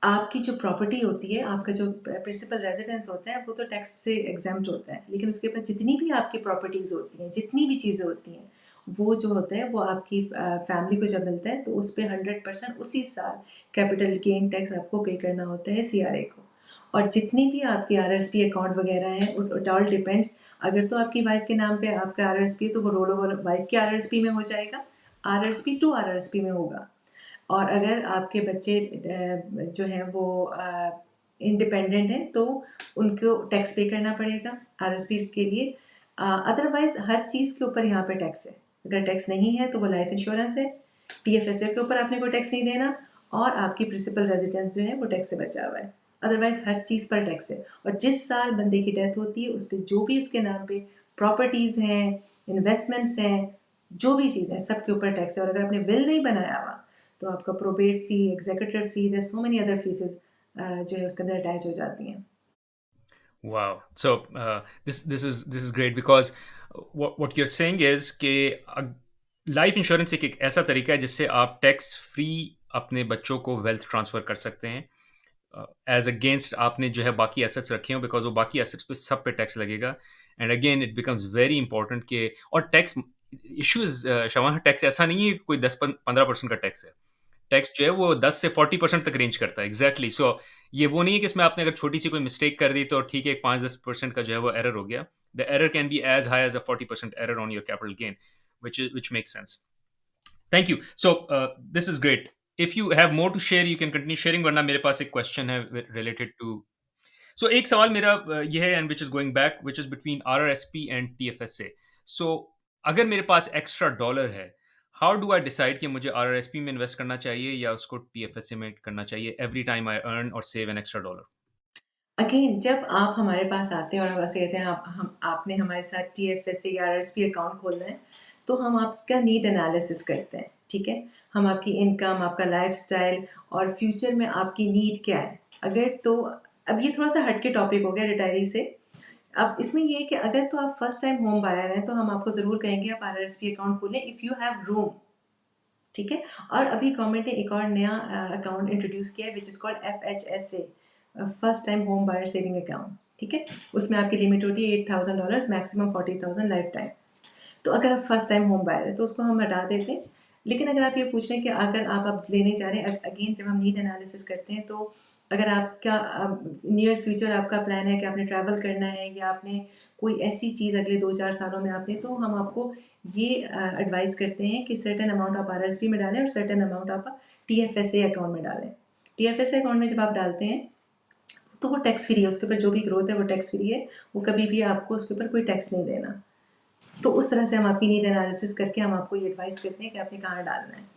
आपकी जो प्रॉपर्टी होती है, आपका जो प्रिंसिपल रेज़िडेंस होता है, वो तो टैक्स से एग्ज़ेम्प्ट होता है। लेकिन उसके बाद जितनी भी आपकी प्रॉपर्टीज़ होती हैं, जितनी भी चीज़ें होती हैं, वो जो होता है, वो आपकी फैमिली को जब मिलता है, तो उस पे 100% उसी साल कैपिटल गेन टैक्स आपको पे करना होता है सीआरए को। और जितनी भी आपकी आरएसपी अकाउंट वग़ैरह हैं, इट ऑल डिपेंड्स। अगर तो आपकी वाइफ़ के नाम पे आपका आरएसपी है, तो वो रोल ओवर वाइफ़ के आरएसपी में हो जाएगा, आरएसपी टू आरएसपी में होगा। और अगर आपके बच्चे जो हैं वो इंडिपेंडेंट हैं, तो उनको टैक्स पे करना पड़ेगा आरएसपी के लिए। अदरवाइज़ हर चीज़ के ऊपर यहाँ पे टैक्स है। अगर टैक्स नहीं है तो वो लाइफ इंश्योरेंस है, टीएफएसए के ऊपर आपने कोई टैक्स नहीं देना, और आपकी प्रिंसिपल रेजिडेंस जो है वो टैक्स से बचा हुआ है। अदरवाइज़ हर चीज़ पर टैक्स है, और जिस साल बंदे की डेथ होती है उस पे जो भी उसके नाम पे प्रॉपर्टीज़ हैं, इन्वेस्टमेंट्स हैं, जो भी चीज़ है, सब के ऊपर टैक्स है। और अगर आपने विल नहीं बनाया हुआ, तो आपका probate fee, executive fee, there so many other fees जो है उसके अंदर अटैच हो जाती हैं। Wow. So this is great because what you're saying is कि लाइफ इंश्योरेंस एक ऐसा तरीका है जिससे आप टैक्स फ्री अपने बच्चों को वेल्थ ट्रांसफर कर सकते हैं एज अगेंस्ट आपने जो है बाकी एसेट्स रखे हो बिकॉज वो बाकी एसेट्स पे सब पे टैक्स लगेगा and again it becomes very important कि और टैक्स इश्यूज शवान टैक्स ऐसा नहीं है कि कोई 10-15% का टैक्स है टैक्स जो है वो 10 से 40% तक रेंज करता है एग्जैक्टली सो ये वो नहीं है कि इसमें आपने अगर छोटी सी कोई मिस्टेक कर दी तो ठीक है 5-10% का जो है वो एरर हो गया the error can be as high as a 40% error on your capital gain which makes sense. Thank you. So this is great. If you have more to share, you can continue sharing. वरना मेरे पास एक question है related to. So एक सवाल मेरा ये है and which is going back, which is between RRSP and TFSA. So अगर मेरे पास एक्स्ट्रा डॉलर है, how do I decide कि मुझे RRSP में इन्वेस्ट करना चाहिए या उसको TFSA में करना चाहिए every time I earn or save an extra dollar? Again जब आप हमारे पास आते हैं और हमसे कहते हैं आप हम आपने हमारे साथ टीएफएसए या आरएसपी अकाउंट खोलना है, तो हम आपका नीड एनालिसिस करते हैं, ठीक है? हम आपकी इनकम, आपका लाइफ़स्टाइल और फ्यूचर में आपकी नीड क्या है? अगर तो अब ये थोड़ा-सा हट के टॉपिक हो गया रिटायरी से। अब इसमें ये है कि अगर तो आप फर्स्ट टाइम होम बायर हैं, तो हम आपको ज़रूर कहेंगे आप आरआरएसपी अकाउंट खोलें इफ़ यू हैव रूम, ठीक है? और अभी गवर्नमेंट ने एक और नया अकाउंट इंट्रोड्यूस किया है, which is called FHSA, first time home buyer saving account, ठीक है? उसमें आपकी लिमिट होती है $8,000, मैक्सिमम 40,000 लाइफ टाइम। तो अगर आप फर्स्ट टाइम होम बायर है, तो उसको हम हटा देते हैं। लेकिन अगर आप ये पूछ रहे हैं कि अगर आप अब लेने जा रहे हैं, अगेन जब हम नीड एनालिसिस करते हैं, तो अगर आपका नियर फ्यूचर आपका प्लान है कि आपने ट्रैवल करना है, या आपने कोई ऐसी चीज़ अगले 2-4 सालों में आपने, तो हम आपको ये एडवाइस करते हैं कि सर्टेन अमाउंट आप आरएसपी में डालें और सर्टेन अमाउंट आप टीएफएसए अकाउंट में डालें। टीएफएसए अकाउंट में जब आप डालते हैं, तो वो टैक्स फ्री है, उसके ऊपर जो भी ग्रोथ है वो टैक्स फ्री है, वो कभी भी आपको उसके ऊपर कोई टैक्स नहीं देना। तो उस तरह से हम आपकी नीड एनालिसिस करके हम आपको ये एडवाइस करते हैं कि आपने कहाँ डालना है।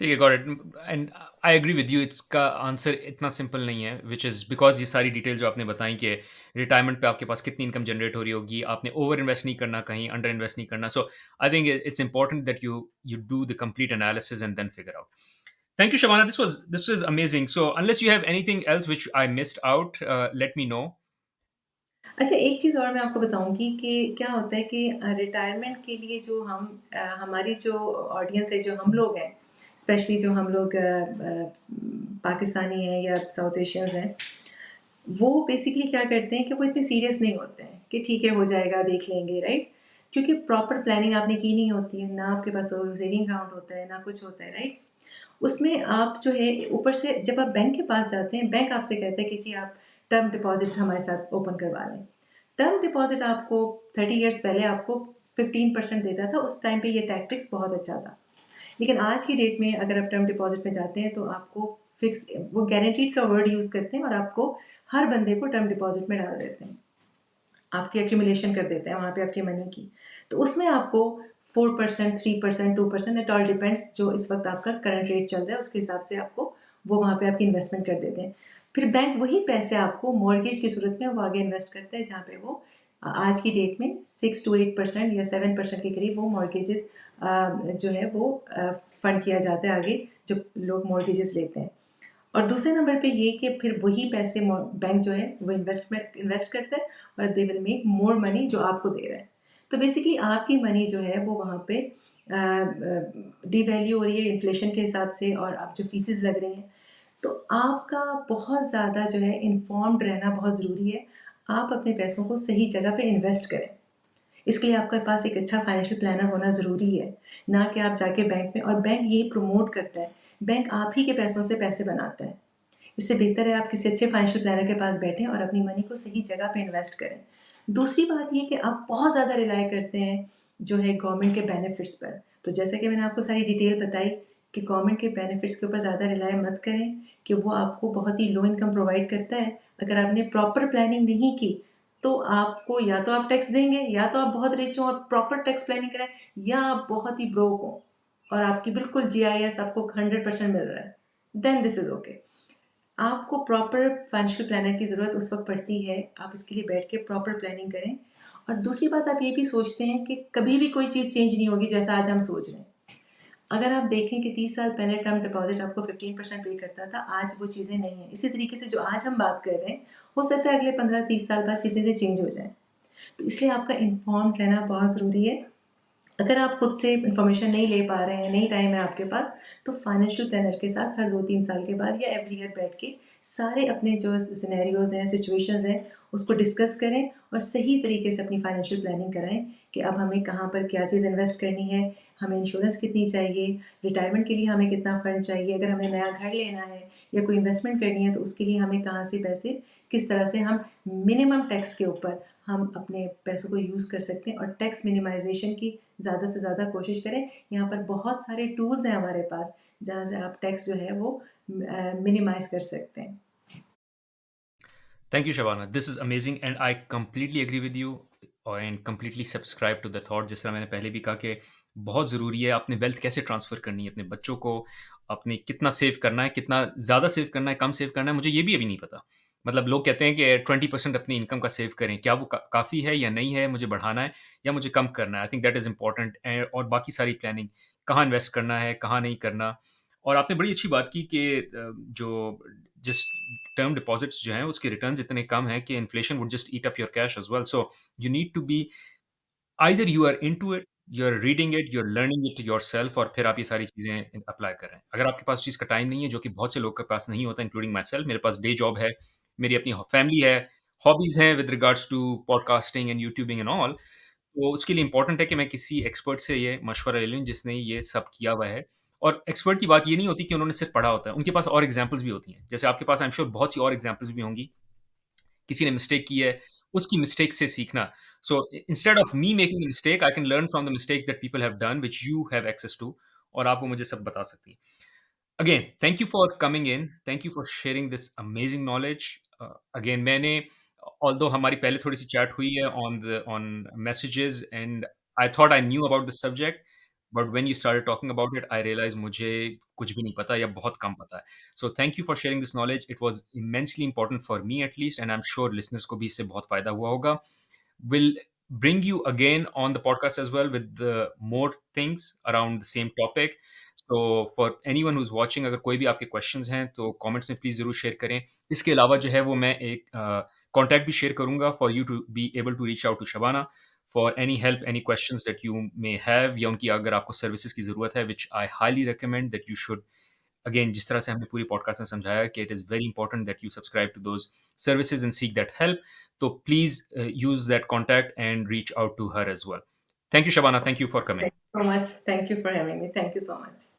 ठीक है, got it and I agree with you इसका आंसर इतना सिंपल नहीं है विच इज़ बिकॉज ये सारी डिटेल जो आपने बताई कि रिटायरमेंट पे आपके पास कितनी इनकम जनरेट हो रही होगी आपने ओवर इन्वेस्ट नहीं करना कहीं अंडर इन्वेस्ट नहीं करना so I think it's important that you do the complete analysis and then figure out thank you Shabana this was amazing so unless you have anything else which I missed out let me know अच्छा, एक चीज़ और मैं आपको बताऊँगी कि क्या होता है कि रिटायरमेंट के लिए जो हमारी जो ऑडियंस है, जो हम लोग हैं, स्पेशली जो हम लोग पाकिस्तानी हैं या साउथ एशियंस हैं, वो बेसिकली क्या करते हैं कि वो इतने सीरियस नहीं होते हैं कि ठीक है हो जाएगा देख लेंगे, राइट? क्योंकि प्रॉपर प्लानिंग आपने की नहीं होती है, ना आपके पास सेविंग अकाउंट होता है, ना कुछ होता है, राइट? उसमें आप जो है ऊपर से जब आप बैंक के पास जाते हैं, बैंक आपसे कहता है कि जी आप टर्म डिपॉज़िट हमारे साथ ओपन करवा लें। टर्म डिपॉज़िट आपको 30 इयर्स पहले आपको 15% देता था, उस टाइम पे ये टैक्टिक्स बहुत अच्छा था। लेकिन आज की डेट में अगर आप टर्म डिपॉज़िट में जाते हैं, तो आपको फिक्स वो गारंटीड का वर्ड यूज़ करते हैं, और आपको हर बंदे को टर्म डिपॉज़िट में डाल देते हैं। आपकी एक्यूमुलेशन कर देते हैं वहाँ पे आपकी मनी की। तो उसमें आपको 4%, 3%, 2%, इट ऑल डिपेंड्स, जो इस वक़्त आपका करंट रेट चल रहा है, उसके हिसाब से आपको वो वहाँ पे आपकी इन्वेस्टमेंट कर देते हैं। फिर बैंक वही पैसे आपको मॉर्गेज की सूरत में वो आगे इन्वेस्ट करता है, जहाँ पे वो आज की डेट में 6 to 8% या 7% के करीब वो मॉर्गेजेस जो है वो फंड किया जाता है आगे, जब लोग मॉर्गेजेस लेते हैं। और दूसरे नंबर पे ये कि फिर वही पैसे बैंक जो है वो इन्वेस्ट करता है, और they will make more money जो आपको दे रहा है। तो बेसिकली आपकी मनी जो है वो वहाँ पे डिवैल्यू हो रही है इन्फ्लेशन के हिसाब से, और आप जो फीसेस लग रही हैं, तो आपका बहुत ज़्यादा जो है इन्फॉर्म्ड रहना बहुत ज़रूरी है। आप अपने पैसों को सही जगह पे इन्वेस्ट करें। इसके लिए आपके पास एक अच्छा फाइनेंशियल प्लानर होना ज़रूरी है, ना कि आप जाके बैंक में, और बैंक यही प्रमोट करता है, बैंक आप ही के पैसों से पैसे बनाता है। इससे बेहतर है आप किसी अच्छे फाइनेंशियल प्लानर के पास बैठें और अपनी मनी को सही जगह पे इन्वेस्ट करें। दूसरी बात ये कि आप बहुत ज़्यादा रिलाय करते हैं जो है गवर्नमेंट के बेनिफिट्स पर। तो जैसा कि मैंने आपको सारी डिटेल बताई कि गवर्नमेंट के बेनिफिट्स के ऊपर ज़्यादा रिलाय मत करें, कि वो आपको बहुत ही लो इनकम प्रोवाइड करता है। अगर आपने प्रॉपर प्लानिंग नहीं की, तो आपको या तो आप टैक्स देंगे, या तो आप बहुत रिच हों और प्रॉपर टैक्स प्लानिंग करें, या आप बहुत ही ब्रोक हों और आपकी बिल्कुल जीआईएस आपको 100% मिल रहा है, देन दिस इज़ ओके। आपको प्रॉपर फाइनेंशियल प्लानर की ज़रूरत उस वक़्त पड़ती है, आप इसके लिए बैठ के प्रॉपर प्लानिंग करें। और दूसरी बात, आप ये भी सोचते हैं कि कभी भी कोई चीज़ चेंज नहीं होगी जैसा आज हम सोच रहे हैं। अगर आप देखें कि 30 साल पहले टर्म डिपॉज़िट आपको 15% पे करता था, आज वो चीज़ें नहीं हैं। इसी तरीके से जो आज हम बात कर रहे हैं, हो सकता है अगले 15-30 साल बाद चीज़ें चेंज हो जाएँ। तो इसलिए आपका इन्फॉर्म्ड रहना बहुत ज़रूरी है। अगर आप खुद से इन्फॉर्मेशन नहीं ले पा रहे हैं, नहीं टाइम है आपके पास, तो फाइनेंशियल प्लानर के साथ हर 2-3 साल के बाद या एवरी ईयर बैठ के सारे अपने जो सिनेरियोज़ हैं, सिचुएशंस हैं, उसको डिस्कस करें और सही तरीके से अपनी फाइनेंशियल प्लानिंग कराएँ कि अब हमें कहाँ पर क्या चीज़ इन्वेस्ट करनी है, हमें इंश्योरेंस कितनी चाहिए, रिटायरमेंट के लिए हमें कितना फ़ंड चाहिए, अगर हमें नया घर लेना है या कोई इन्वेस्टमेंट करनी है, तो उसके लिए हमें कहाँ से पैसे, किस तरह से हम मिनिमम टैक्स के ऊपर हम अपने पैसों को यूज़ कर सकते हैं, और टैक्स मिनिमाइज़ेशन की ज़्यादा से ज़्यादा कोशिश करें। यहाँ पर बहुत सारे टूल्स हैं हमारे पास, जहाँ से आप टैक्स जो है वो मिनिमाइज़ कर सकते हैं। Thank you, Shabana. This is amazing, and I completely agree with you and completely subscribe to the thought. जिस तरह मैंने पहले भी कहा कि बहुत ज़रूरी है अपने वेल्थ कैसे ट्रांसफ़र करनी है अपने बच्चों को, अपने कितना सेव करना है, कितना ज़्यादा सेव करना है, कम सेव करना है, मुझे ये भी अभी नहीं पता। मतलब लोग कहते हैं कि 20% अपनी इनकम का सेव करें, क्या वो काफ़ी है या नहीं है, मुझे बढ़ाना है या मुझे कम करना है? I think that is important. और बाकी सारी प्लानिंग, कहाँ इन्वेस्ट करना है, कहाँ नहीं करना। और आपने बड़ी अच्छी बात की कि जो जिस टर्म डिपॉजिट्स जो हैं उसके रिटर्न्स इतने कम हैं कि inflation would just eat up your cash as well. So you need to be either you are into it, you are reading it, you are learning it yourself, और फिर आप ये सारी चीज़ें अप्लाई कर रहे हैं। अगर आपके पास चीज़ का टाइम नहीं है, जो कि बहुत से लोगों के पास नहीं होता, इंक्लूडिंग माई सेल्फ, मेरे पास डे जॉब है, मेरी अपनी फैमिली है, हॉबीज़ हैं with regards to podcasting and YouTubing and all. तो उसके लिए इम्पोर्टेंट है कि मैं किसी एक्सपर्ट से ये मशवरा ले लूँ जिसने ये सब किया हुआ है। और एक्सपर्ट की बात ये नहीं होती कि उन्होंने सिर्फ़ पढ़ा होता है, उनके पास और एग्ज़ाम्पल्स भी होती हैं। जैसे आपके पास आई एम श्योर बहुत सी और एग्ज़ाम्पल्स भी होंगी। किसी ने मिस्टेक की है, उसकी मिस्टेक से सीखना। So instead of me making a mistake, I can learn from the mistakes that people have done which you have access to, और आप वो मुझे सब बता सकती हैं। Again, thank you for coming in. Thank you for sharing this amazing knowledge. Again, मैंने although हमारी पहले थोड़ी सी chat हुई है on messages, and I thought I knew about the subject, but when you started talking about it, I realized मुझे कुछ भी नहीं पता या बहुत कम पता है. So thank you for sharing this knowledge. It was immensely important for me at least, and I'm sure listeners को भी इससे बहुत फायदा हुआ होगा. Will bring you again on the podcast as well with the more things around the same topic. So for anyone who's watching, अगर कोई भी आपके questions हैं तो comments में please ज़रूर share करें। इसके अलावा जो है वो मैं एक contact भी share करूँगा for you to be able to reach out to Shabana for any help, any questions that you may have, या उनकी अगर आपको services की ज़रूरत है, which I highly recommend that you should, again जिस तरह से हमने पूरी पॉडकास्ट में समझाया कि it is very important that you subscribe to those services and seek that help, तो please use that contact and reach out to her as well. Thank you Shabana, thank you for coming. Thank you so much. Thank you for having me. Thank you so much.